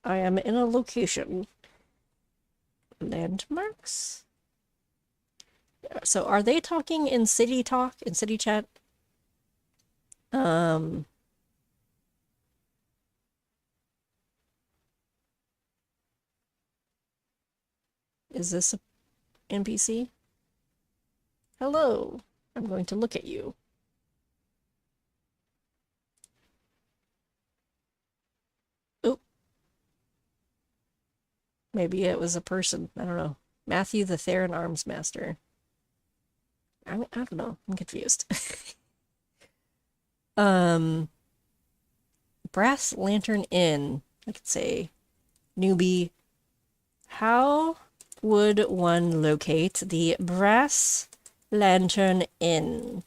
Speaker 1: I am in a location. Landmarks? So are they talking in city talk, in city chat? Is this a NPC? Hello. I'm going to look at you. Oh. Maybe it was a person. I don't know. Matthew the Theron Arms Master. I don't know. I'm confused. Brass Lantern Inn. I could say newbie. How would one locate the Brass Lantern Inn?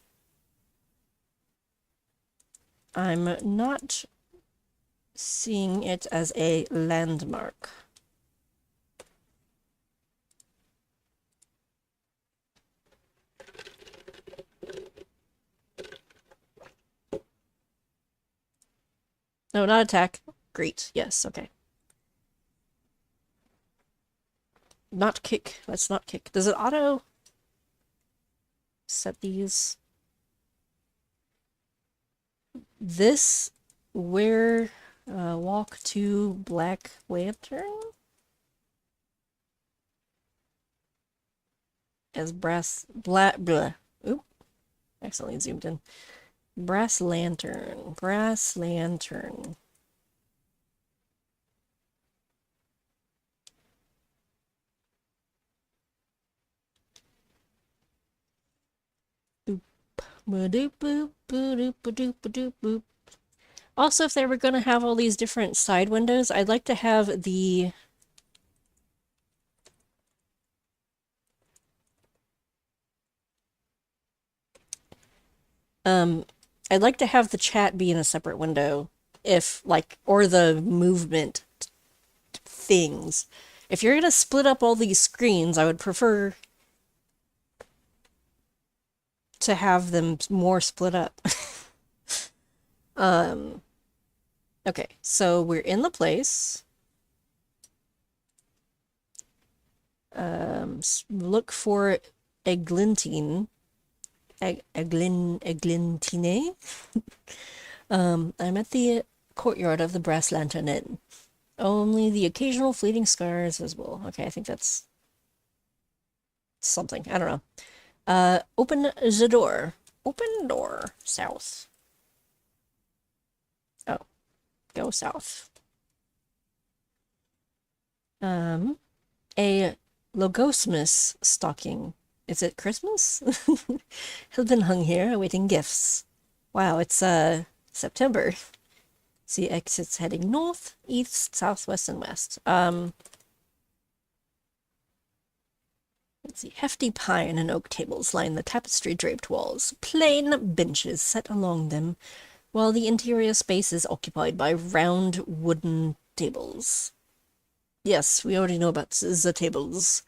Speaker 1: I'm not seeing it as a landmark. No, not attack. Great. Yes, okay. Not kick. Let's not kick. Does it auto set these? This where walk to Black Lantern as brass blah. Oop, accidentally zoomed in. Brass Lantern. Brass Lantern. Also, if they were going to have all these different side windows, I'd like to have the I'd like to have the chat be in a separate window if like or the movement things. If you're going to split up all these screens, I would prefer to have them more split up. Okay, so we're in the place. Look for Eglantine. Eglantine. I'm at the courtyard of the Brass Lantern Inn. Only the occasional fleeting scar is visible. Okay, I think that's something. I don't know. Open the door. Open door. South. Oh. Go south. A Logosmus stocking. Is it Christmas? Has been hung here awaiting gifts. Wow, it's September. See exits heading north, east, southwest, and west. Let's see. Hefty pine and oak tables line the tapestry-draped walls. Plain benches set along them, while the interior space is occupied by round wooden tables. Yes, we already know about the tables.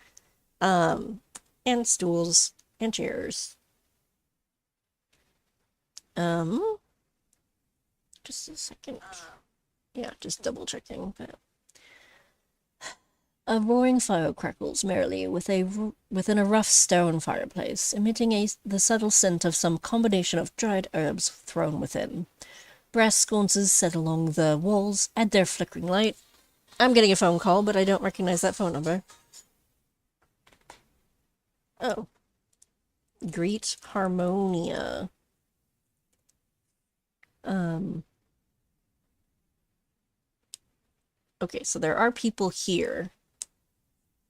Speaker 1: And stools and chairs. Just a second. Yeah, just double checking. A roaring fire crackles merrily within a rough stone fireplace, emitting the subtle scent of some combination of dried herbs thrown within. Brass sconces set along the walls add their flickering light. I'm getting a phone call, but I don't recognize that phone number. Oh. Greet Harmonia. Okay, so there are people here.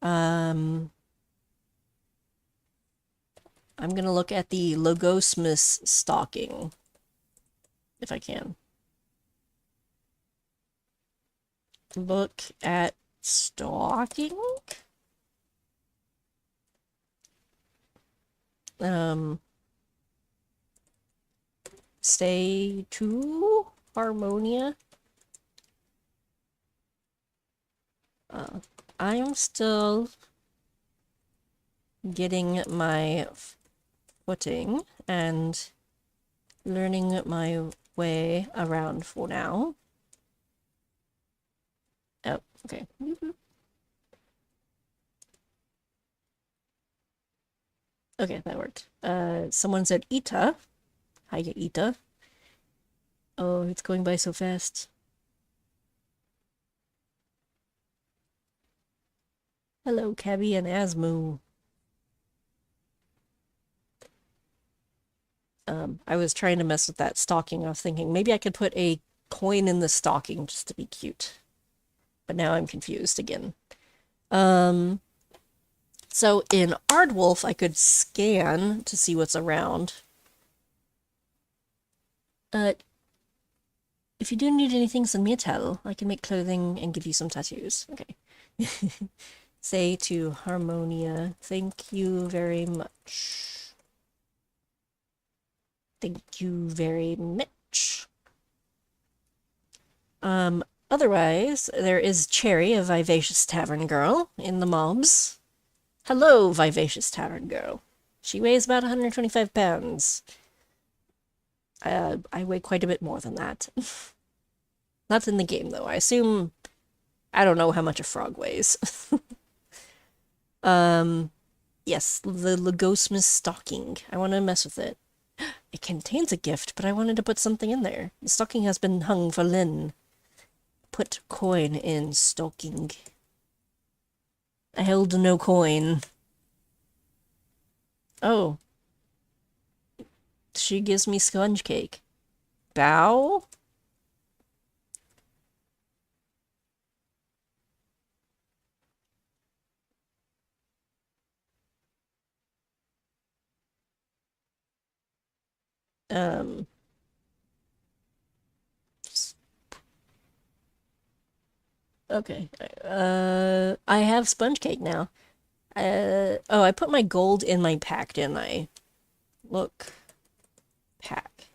Speaker 1: I'm gonna look at the Logosmus stocking, if I can. look at stalking. Stay to Harmonia. I'm still getting my footing and learning my way around for now. Oh, okay. Okay, that worked. Someone said Ita. Hiya, Ita. Oh, it's going by so fast. Hello, Cabby and Asmoo. I was trying to mess with that stocking. I was thinking maybe I could put a coin in the stocking just to be cute. But now I'm confused again. So in Aardwolf, I could scan to see what's around. If you do need anything, send me a tell. I can make clothing and give you some tattoos. Okay. Say to Harmonia, thank you very much. Thank you very much. Otherwise, there is Cherry, a vivacious tavern girl, in the mobs. Hello, vivacious tavern girl. She weighs about 125 pounds. I weigh quite a bit more than that. Not in the game, though. I assume... I don't know how much a frog weighs. Yes, the Lagosmus stocking. I want to mess with it. It contains a gift, but I wanted to put something in there. The stocking has been hung for Lynn. Put coin in stocking. I held no coin. Oh. She gives me sponge cake. Bow? Okay. I have sponge cake now. Oh, I put my gold in my pack, didn't I? Look. Pack.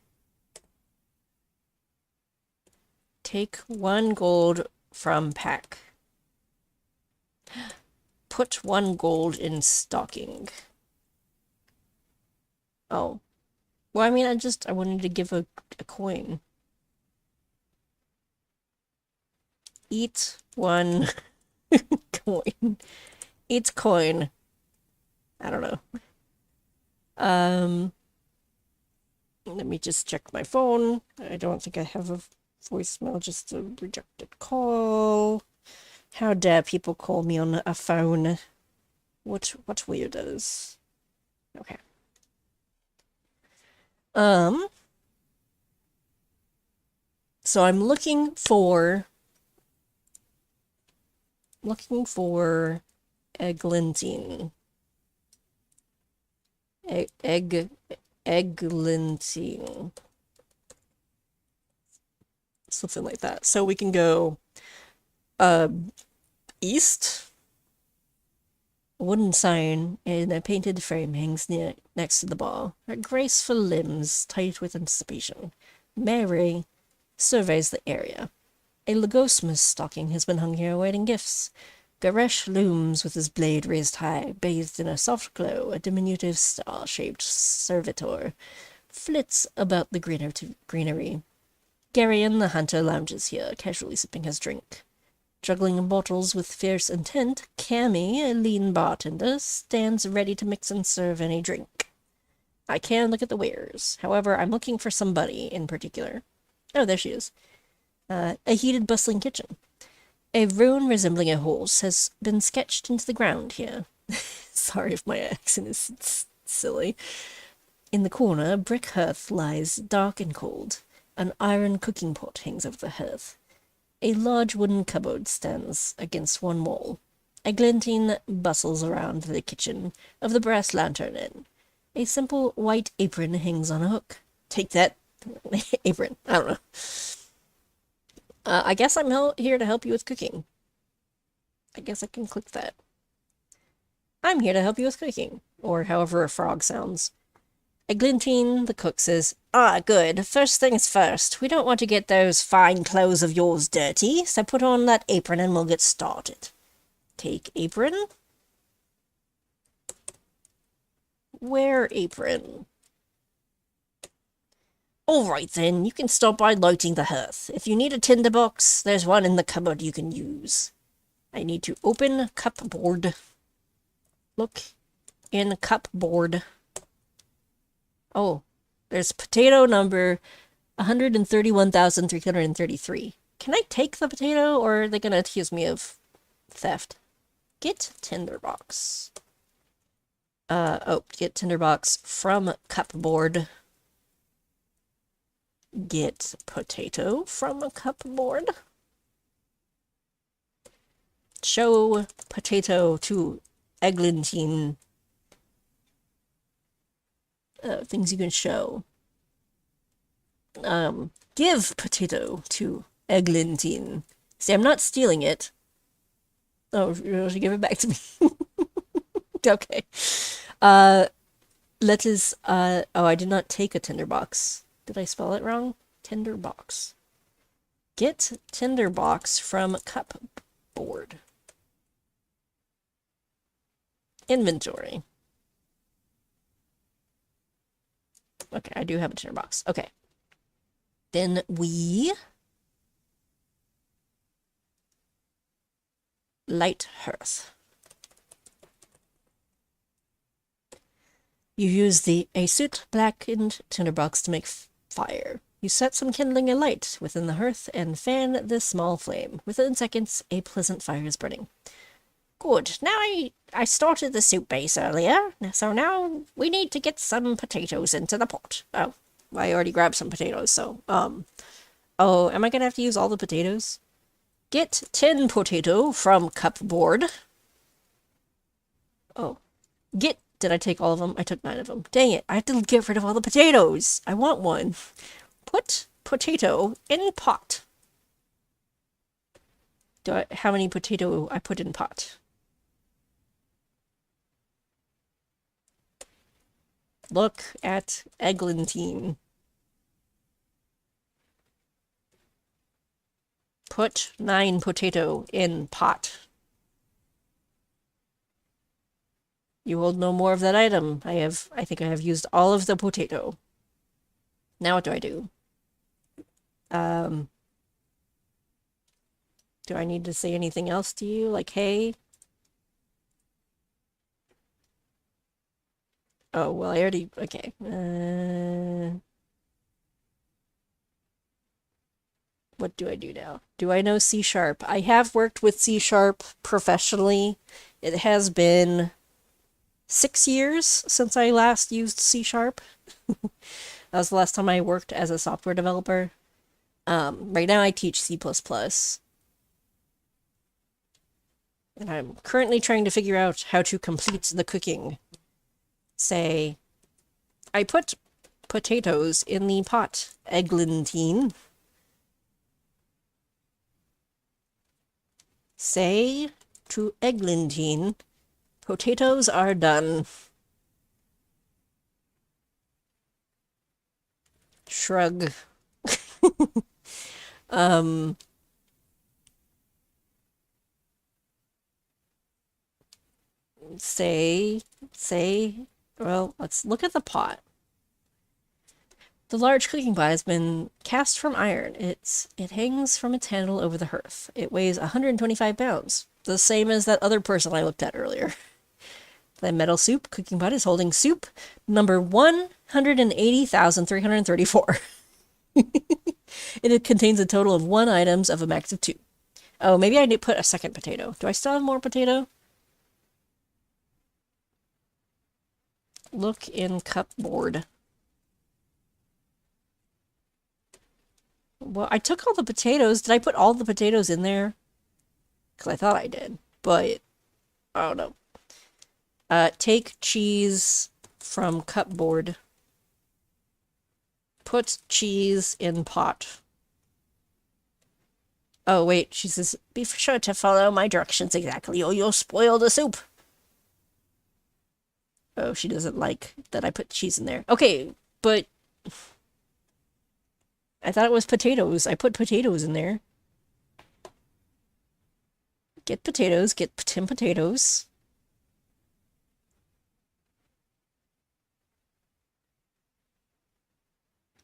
Speaker 1: Take 1 gold from pack. Put 1 gold in stocking. Oh. Well, I mean, I wanted to give a coin. Eat 1 coin. Eat coin. I don't know. Let me just check my phone. I don't think I have a voicemail, just a rejected call. How dare people call me on a phone? What weirdos? Okay. So I'm looking for eglantine. Eglantine. Something like that. So we can go east. A wooden sign in a painted frame hangs next to the bar. Her graceful limbs tight with anticipation. Mary surveys the area. A Lagosmus stocking has been hung here awaiting gifts. Garesh looms with his blade raised high, bathed in a soft glow. A diminutive star-shaped servitor flits about the greenery. Garion the hunter lounges here, casually sipping his drink. Juggling bottles with fierce intent, Cammy, a lean bartender, stands ready to mix and serve any drink. I can look at the wares. However, I'm looking for somebody in particular. Oh, there she is. A heated, bustling kitchen. A ruin resembling a horse has been sketched into the ground here. Sorry if my accent is silly. In the corner, a brick hearth lies dark and cold. An iron cooking pot hangs over the hearth. A large wooden cupboard stands against one wall. Eglantine bustles around the kitchen of the Brass Lantern Inn. A simple white apron hangs on a hook. Take that apron. I don't know. I guess I'm here to help you with cooking. I guess I can click that. I'm here to help you with cooking, or however a frog sounds. Eglantine, the cook, says, "Ah, good. First things first. We don't want to get those fine clothes of yours dirty, so put on that apron and we'll get started." Take apron. Wear apron. All right, then. You can start by lighting the hearth. If you need a tinderbox, there's one in the cupboard you can use. I need to open cupboard. Look in cupboard. Oh, there's potato number 131,333. Can I take the potato, or are they going to accuse me of theft? Get tinderbox. Get tinderbox from cupboard. Get potato from a cupboard. Show potato to Eglantine. Things you can show. Give potato to Eglantine. See, I'm not stealing it. Oh, you're give it back to me. Okay. Lettuce, oh, I did not take a tinderbox. Did I spell it wrong? Tinderbox. Get tinderbox from cupboard. Inventory. Okay, I do have a tinderbox. Okay. Then we light hearth. You use a soot blackened tinderbox to make fire. You set some kindling alight within the hearth and fan this small flame. Within seconds, a pleasant fire is burning. Good. Now I started the soup base earlier, so now we need to get some potatoes into the pot. Oh, I already grabbed some potatoes, so, oh, am I gonna have to use all the potatoes? Get 10 potato from cupboard. Oh. Did I take all of them? I took 9 of them. Dang it, I have to get rid of all the potatoes. I want one. Put potato in pot. How many potato I put in pot? Look at Eglantine. Put 9 potato in pot. You hold no more of that item. I think I have used all of the potato. Now what do I do? Do I need to say anything else to you? Like, hey? Oh, well, I already... Okay. What do I do now? Do I know C#? I have worked with C# professionally. It has been 6 years since I last used C#. That was the last time I worked as a software developer. Right now I teach C++. And I'm currently trying to figure out how to complete the cooking. Say, I put potatoes in the pot, Eglantine. Say to Eglantine, potatoes are done. Shrug. Well, let's look at the pot. The large cooking pot has been cast from iron. It hangs from its handle over the hearth. It weighs 125 pounds, the same as that other person I looked at earlier. The metal soup cooking pot is holding soup number 180,334. It contains a total of 1 items of a max of 2. Oh, maybe I need to put a second potato. Do I still have more potato? Look in cupboard. Well, I took all the potatoes. Did I put all the potatoes in there? Because I thought I did, but I don't know. Take cheese from cupboard. Put cheese in pot. Oh, wait, she says, be sure to follow my directions exactly, or you'll spoil the soup. Oh, she doesn't like that I put cheese in there. Okay, but I thought it was potatoes. I put potatoes in there. Get potatoes, get 10 potatoes.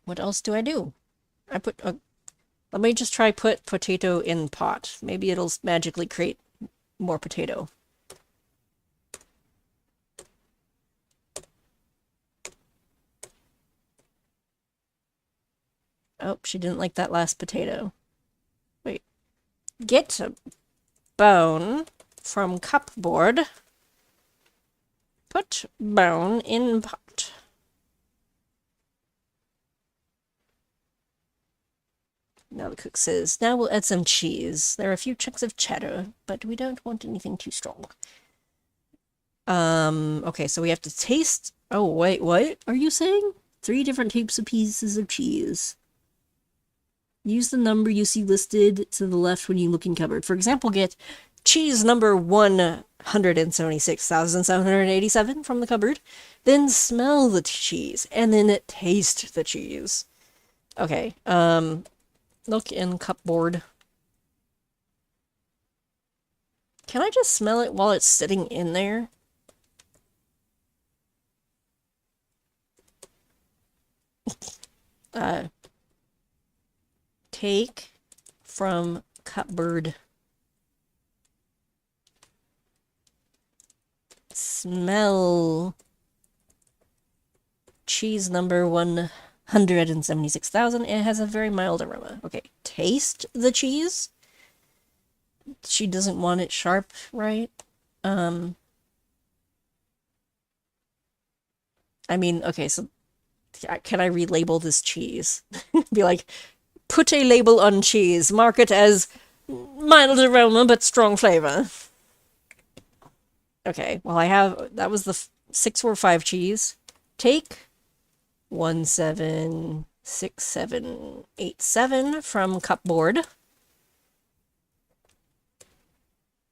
Speaker 1: What else do I do? I put, let me just try put potato in pot. Maybe it'll magically create more potato. Oh, she didn't like that last potato. Wait. Get a bone from cupboard. Put bone in pot. Now the cook says, now we'll add some cheese. There are a few chunks of cheddar, but we don't want anything too strong. Okay, so we have to taste... Oh, wait, what are you saying? 3 different types of pieces of cheese. Use the number you see listed to the left when you look in cupboard. For example, get cheese number 176,787 from the cupboard. Then smell the cheese, and then taste the cheese. Okay, look in cupboard. Can I just smell it while it's sitting in there? Take from cupboard. Smell cheese number 176,000. It has a very mild aroma. Okay, taste the cheese. She doesn't want it sharp, right? I mean, okay, so can I relabel this cheese? Be like, put a label on cheese. Mark it as mild aroma but strong flavor. Okay, well I have... That was the 645 cheese. Take 176787 from cupboard.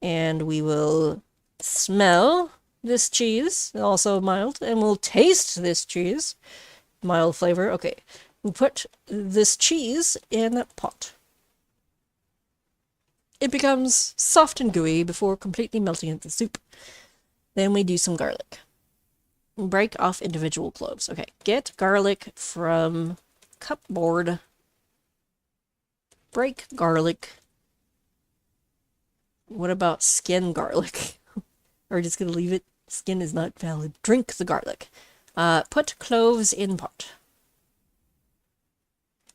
Speaker 1: And we will smell this cheese, also mild, and we'll taste this cheese. Mild flavor. Okay, we put this cheese in a pot. It becomes soft and gooey before completely melting into the soup. Then we do some garlic. Break off individual cloves. Okay, get garlic from cupboard. Break garlic. What about skin garlic? Are we just gonna leave it? Skin is not valid. Drink the garlic. Put cloves in pot.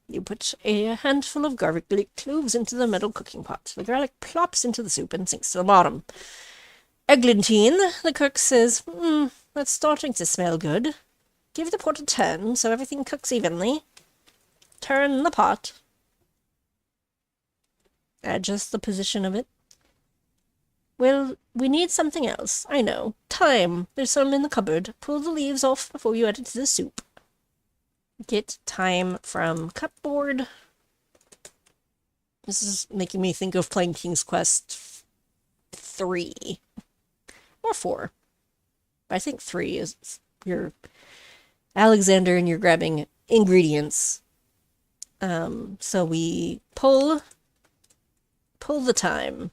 Speaker 1: You put a handful of garlic cloves into the metal cooking pot. The garlic plops into the soup and sinks to the bottom. Eglantine, the cook says, that's starting to smell good. Give the pot a turn so everything cooks evenly. Turn the pot. Adjust the position of it. Well, we need something else. I know. Thyme. There's some in the cupboard. Pull the leaves off before you add it to the soup. Get thyme from cupboard. This is making me think of playing King's Quest 3. Or 4. I think 3 is your Alexander and you're grabbing ingredients. So we pull the thyme.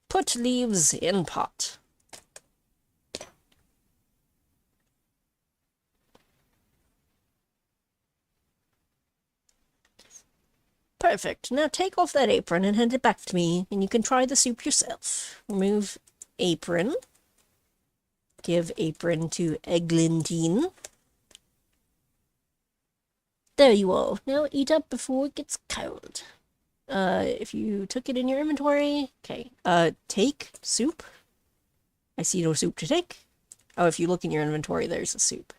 Speaker 1: Put leaves in pot. Perfect. Now take off that apron and hand it back to me, and you can try the soup yourself. Remove apron. Give apron to Eglantine. There you are. Now eat up before it gets cold. If you took it in your inventory, okay. Take soup. I see no soup to take. Oh, if you look in your inventory, there's a soup.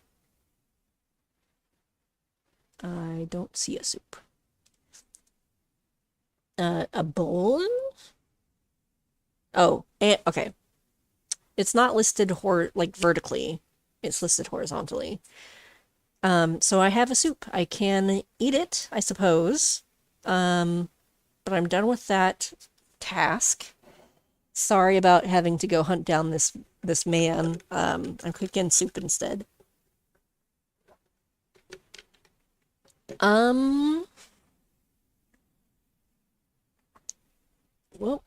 Speaker 1: I don't see a soup. A bowl? Oh, okay. It's not listed like vertically. It's listed horizontally. So I have a soup. I can eat it, I suppose. But I'm done with that task. Sorry about having to go hunt down this man. I'm cooking soup instead. Well,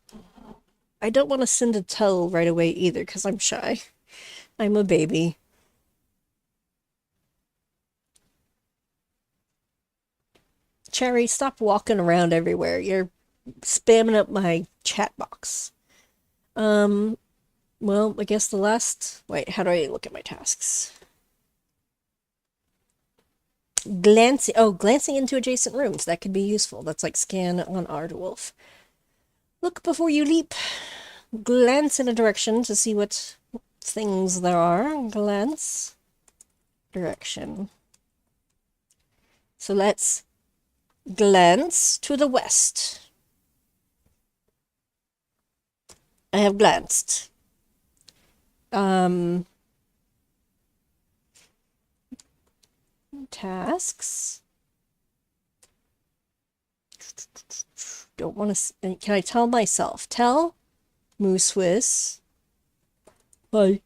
Speaker 1: I don't want to send a tow right away either because I'm shy. I'm a baby. Cherry, stop walking around everywhere. You're spamming up my chat box. Well, I guess the last... Wait, how do I look at my tasks? Glancing... Oh, glancing into adjacent rooms. That could be useful. That's like scan on Ardwolf. Look before you leap. Glance in a direction to see what things there are. Glance. Direction. So let's glance to the west. I have glanced. Tasks. Don't want to... Can I tell myself? Tell Mooswiss. Hi.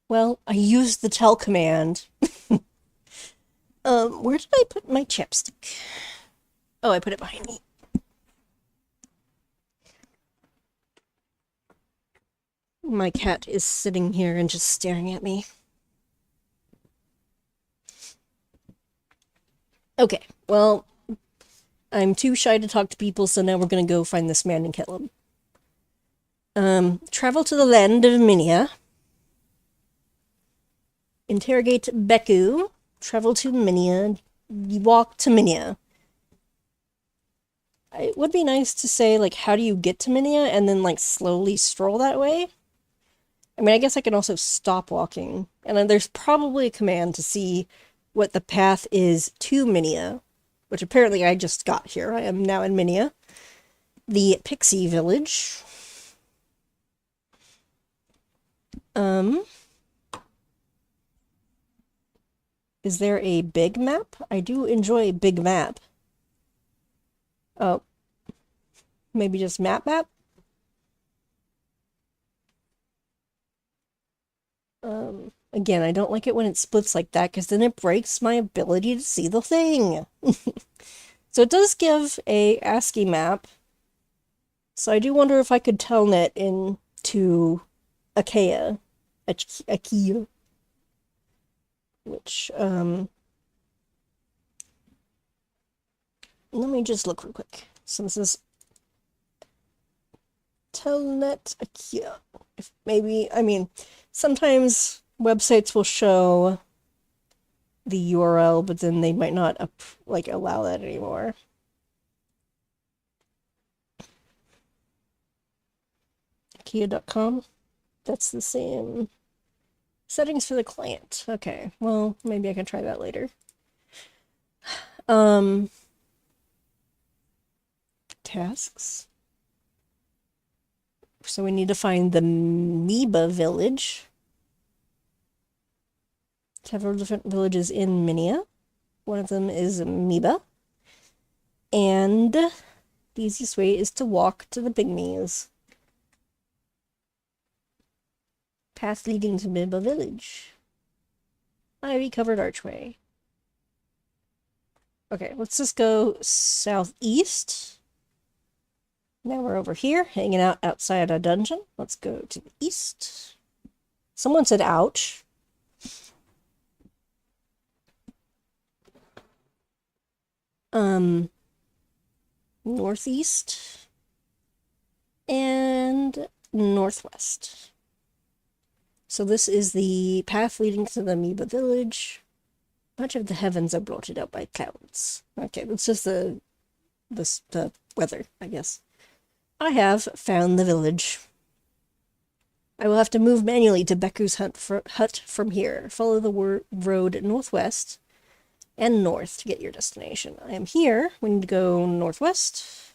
Speaker 1: Well, I used the tell command. Where did I put my chapstick? Oh, I put it behind me. My cat is sitting here and just staring at me. Okay, well, I'm too shy to talk to people, so now we're gonna go find this man and kill him. Travel to the land of Minia. Interrogate Beku. Travel to Minia. Walk to Minia. It would be nice to say, like, how do you get to Minia, and then, like, slowly stroll that way. I mean, I guess I can also stop walking. And then there's probably a command to see what the path is to Minia, which apparently I just got here. I am now in Minia. The Pixie Village. Is there a big map? I do enjoy a big map. Oh. Maybe just map? Again, I don't like it when it splits like that, because then it breaks my ability to see the thing. So it does give a ASCII map. So I do wonder if I could telnet into Achaea. Achaea. Which, let me just look real quick. So this is telnet Achaea. If maybe, I mean, sometimes websites will show the URL, but then they might not allow that anymore. Achaea.com. That's the same. Settings for the client. Okay, well, maybe I can try that later. Tasks. So we need to find the Amoeba village. Several different villages in Minia. One of them is Amoeba. And the easiest way is to walk to the pygmies. Path leading to Amoeba village. Ivy covered archway. Okay, let's just go southeast. Now we're over here, hanging out outside a dungeon. Let's go to the east. Someone said ouch. Northeast and northwest. So this is the path leading to the Amoeba village. Much of the heavens are blotted out by clouds. Okay, that's just the weather, I guess. I have found the village. I will have to move manually to Beku's hut from here. Follow the road northwest and north to get your destination. I am here. We need to go northwest.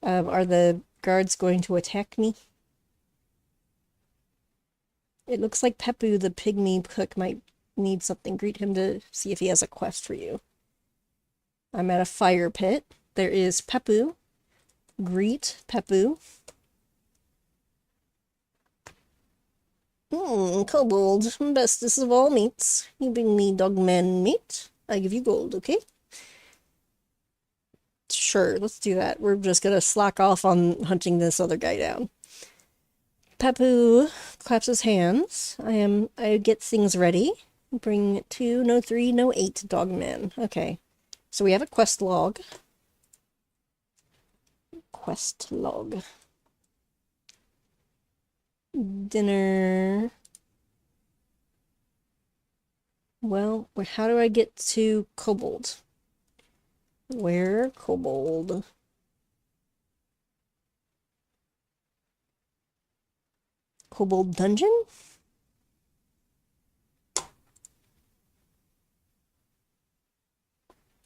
Speaker 1: Are the guards going to attack me? It looks like Pepu, the pygmy cook, might need something. Greet him to see if he has a quest for you. I'm at a fire pit. There is Pepu. Greet Pepu. Kobold, bestest of all meats. You bring me dogman meat. I give you gold, okay? Sure, let's do that. We're just gonna slack off on hunting this other guy down. Pepu claps his hands. I get things ready. Bring 2, no 3, no 8 dogmen. Okay. So we have a quest log. Quest log. Dinner. Well, how do I get to Kobold? Where Kobold? Kobold dungeon?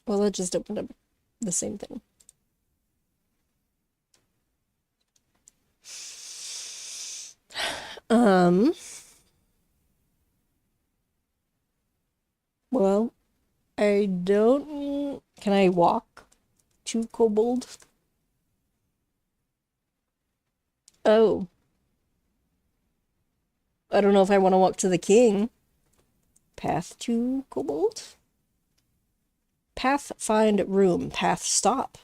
Speaker 1: Well, that just opened up the same thing. Well, I don't... Can I walk to Kobold? Oh. I don't know if I want to walk to the king. Path to Kobold? Path find room. Path stop.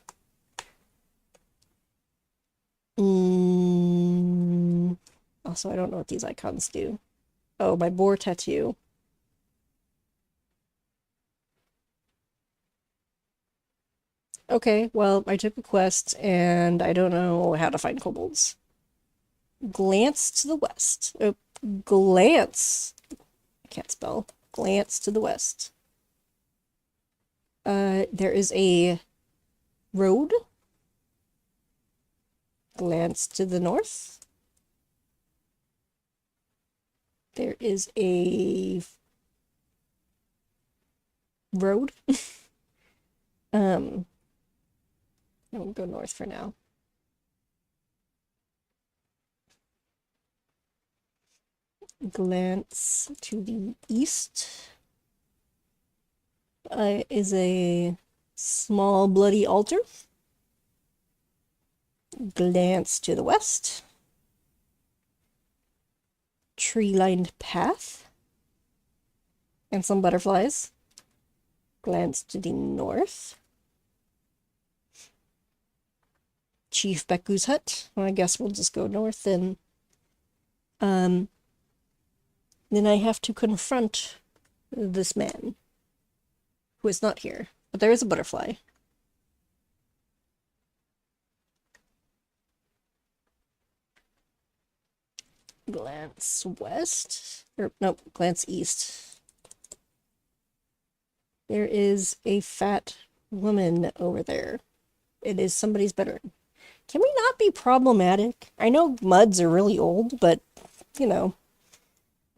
Speaker 1: Also, I don't know what these icons do. Oh, my boar tattoo. Okay, well, I took a quest, and I don't know how to find kobolds. Glance to the west. Oh, glance. I can't spell. Glance to the west. There is a road. Glance to the north. There is a road. I'll go north for now. Glance to the east. Is a small bloody altar. Glance to the west. Tree-lined path. And some butterflies. Glance to the north. Chief Beku's hut. Well, I guess we'll just go north and then I have to confront this man who is not here. But there is a butterfly. Glance west. Or nope, glance east. There is a fat woman over there. It is somebody's bedroom. Can we not be problematic? I know MUDs are really old, but, you know.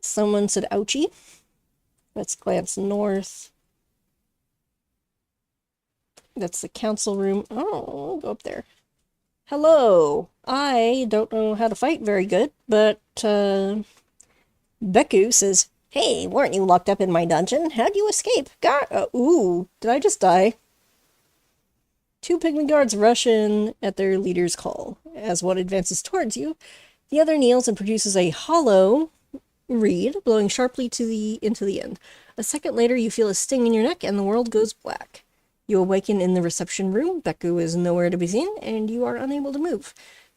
Speaker 1: Someone said ouchie. Let's glance north. That's the council room. Oh, we'll go up there. Hello. I don't know how to fight very good, but, Beku says, hey, weren't you locked up in my dungeon? How'd you escape? Ooh, did I just die? 2 pygmy guards rush in at their leader's call. As one advances towards you, the other kneels and produces a hollow reed, blowing sharply into the end. A second later, you feel a sting in your neck, and the world goes black. You awaken in the reception room. Beku is nowhere to be seen, and you are unable to move.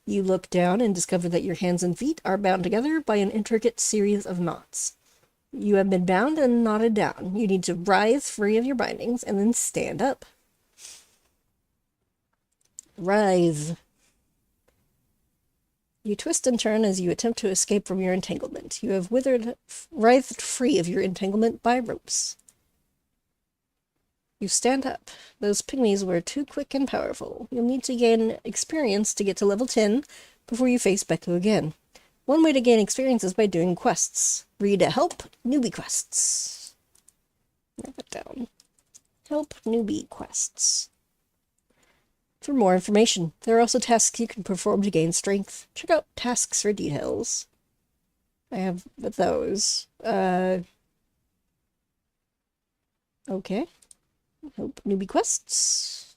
Speaker 1: You look down and discover that your hands and feet are bound together by an intricate series of knots. You have been bound and knotted down. You need to writhe free of your bindings, and then stand up. Writhe. You twist and turn as you attempt to escape from your entanglement. You have writhed free of your entanglement by ropes. You stand up. Those pygmies were too quick and powerful. You'll need to gain experience to get to level 10 before you face Beku again. One way to gain experience is by doing quests. Read Help Newbie Quests. Write that down. Help Newbie Quests. For more information, there are also tasks you can perform to gain strength. Check out tasks for details. I have those. Okay. Help newbie quests.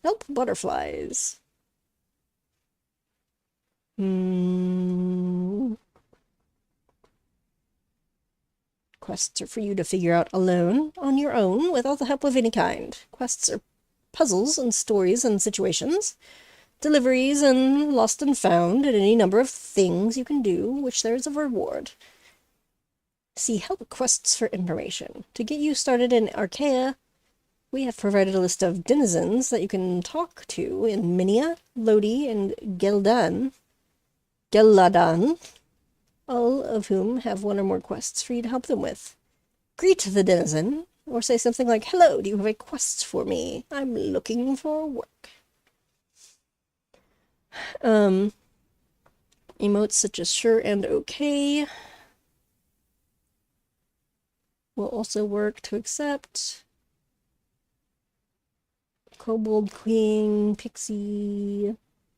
Speaker 1: Help butterflies. Quests are for you to figure out alone, on your own, without the help of any kind. Quests are puzzles and stories and situations, deliveries and lost and found, and any number of things you can do, which there is a reward. See help quests for information. To get you started in Achaea, we have provided a list of denizens that you can talk to in Minia, Lodi, and Geladan, all of whom have one or more quests for you to help them with. Greet the denizen, or say something like, "Hello, do you have a quest for me? I'm looking for work." Emotes such as sure and okay will also work to accept. Kobold Queen, Pixie.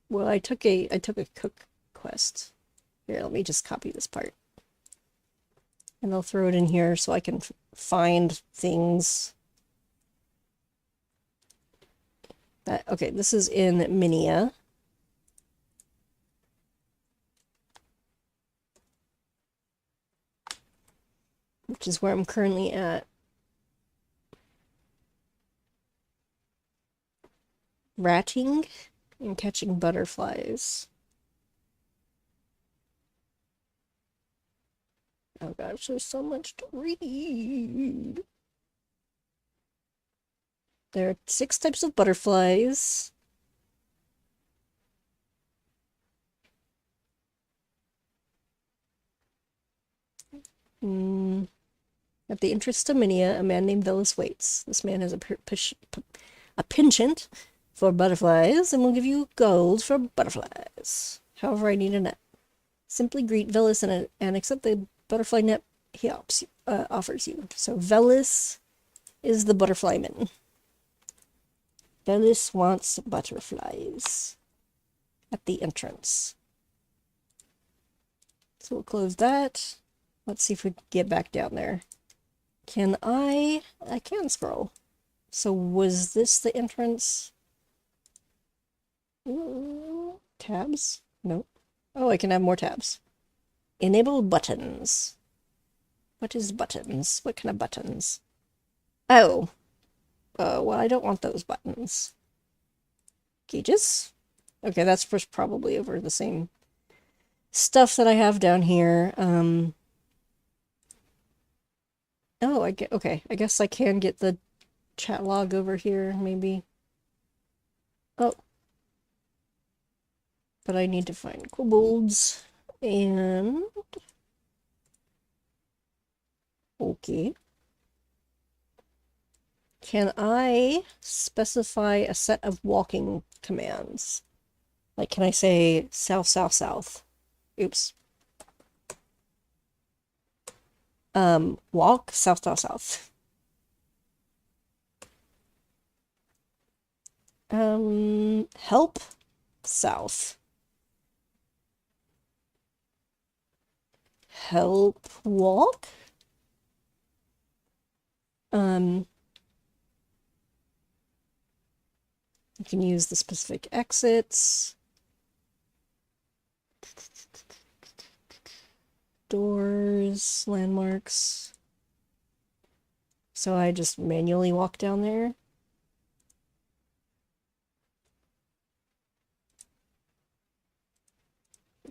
Speaker 1: Well, I took a cook quest. Here, let me just copy this part. And I'll throw it in here so I can find things. Okay, this is in Minia. Which is where I'm currently at. Ratting and catching butterflies. Oh gosh, there's so much to read. There are 6 types of butterflies. At the entrance to Minia, a man named Velis waits. This man has a penchant for butterflies and will give you gold for butterflies. However, I need a net. Simply greet Velis and accept the butterfly net he offers you. So Velis is the butterflyman. Velis wants butterflies at the entrance. So we'll close that. Let's see if we can get back down there. Can I can scroll. So was this the entrance? Tabs? Nope. Oh, I can have more tabs. Enable buttons. What is buttons? What kind of buttons? Oh. Well, I don't want those buttons. Gauges? Okay, that's probably over the same stuff that I have down here. Oh, okay. I guess I can get the chat log over here, maybe. Oh. But I need to find kobolds. And... okay. Can I specify a set of walking commands? Like, can I say south, south, south? Oops. Walk south, south, south. Help south. Help walk. You can use the specific exits. Doors, landmarks. So I just manually walk down there.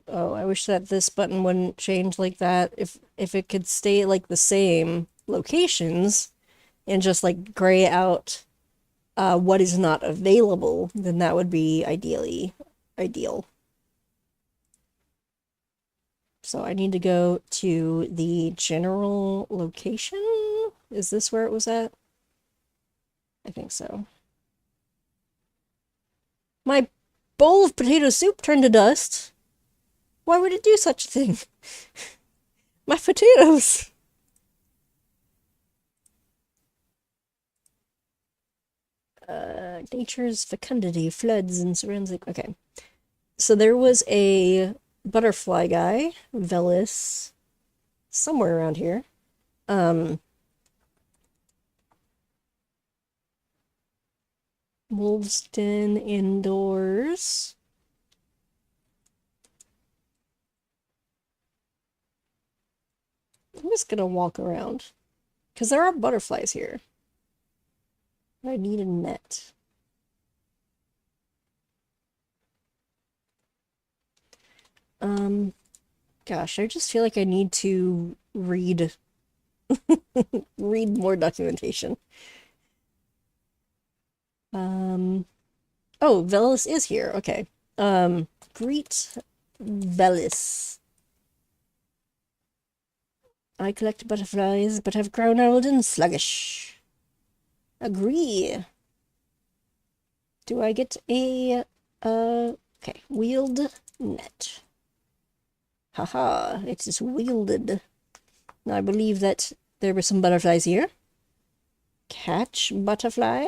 Speaker 1: Oh, I wish that this button wouldn't change like that. If it could stay like the same locations and just like gray out what is not available, then that would be ideal. So I need to go to the general location. Is this where it was at? I think so. My bowl of potato soup turned to dust. Why would it do such a thing? My potatoes! Nature's fecundity, floods, and surrounds it. Okay. So there was a butterfly guy, Velis, somewhere around here. Wolves den indoors. I'm just gonna walk around. Because there are butterflies here. I need a net. Gosh, I just feel like I need to read read more documentation. Oh, Velis is here. Okay. Greet Velis. I collect butterflies, but have grown old and sluggish. Agree. Do I get a, okay, wield net. Haha, it is wielded. Now I believe that there were some butterflies here. Catch butterfly.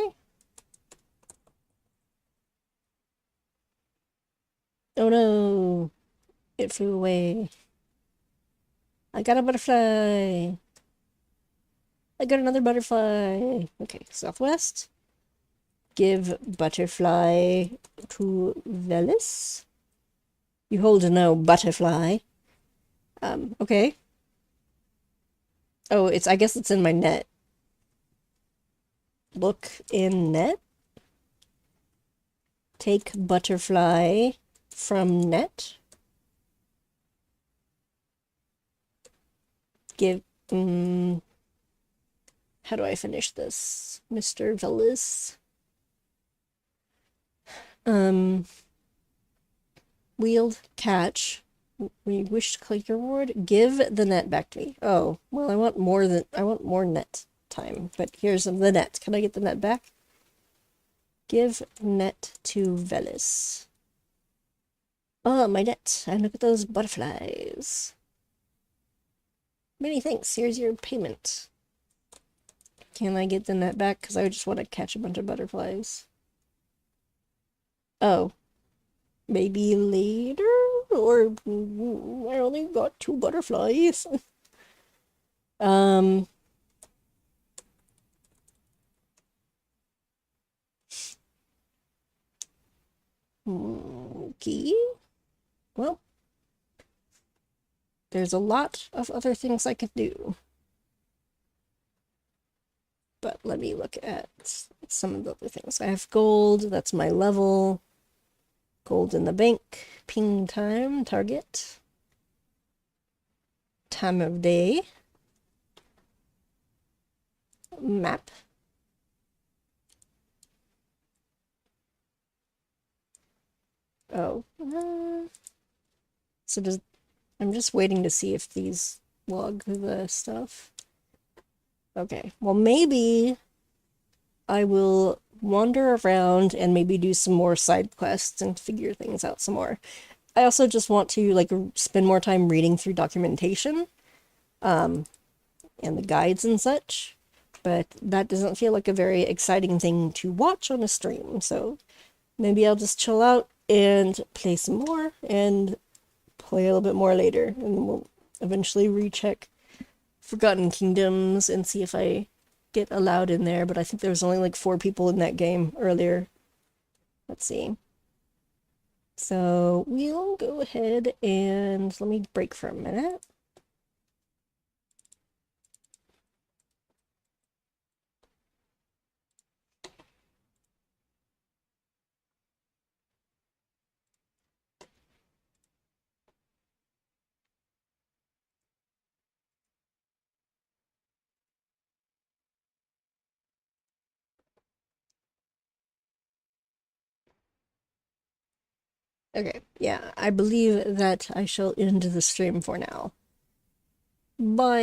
Speaker 1: Oh no, it flew away. I got a butterfly. I got another butterfly. Okay, southwest. Give butterfly to Velis. You hold no butterfly. Okay. Oh, I guess it's in my net. Look in net. Take butterfly from net. Give, how do I finish this? Mr. Velis. Wield, catch. We wish to collect your reward. Give the net back to me. Oh, well, I want more net time, but here's the net. Can I get the net back? Give net to Velis. Oh, my net. And look at those butterflies. Many thanks. Here's your payment. Can I get the net back? Because I just want to catch a bunch of butterflies. Oh. Maybe later? Or I only got 2 butterflies. Okay. Well, there's a lot of other things I could do. But let me look at some of the other things. I have gold, that's my level. Gold in the bank, ping time, target. Time of day. Map. Oh. So I'm just waiting to see if these log the stuff. Okay, well maybe I will wander around and maybe do some more side quests and figure things out some more. I also just want to like spend more time reading through documentation and the guides and such, but that doesn't feel like a very exciting thing to watch on a stream, so maybe I'll just chill out and play some more and play a little bit more later, and we'll eventually recheck Forgotten Kingdoms and see if I get allowed in there, but I think there was only like 4 people in that game earlier. Let's see. So we'll go ahead and let me break for a minute. Okay, yeah, I believe that I shall end the stream for now. Bye.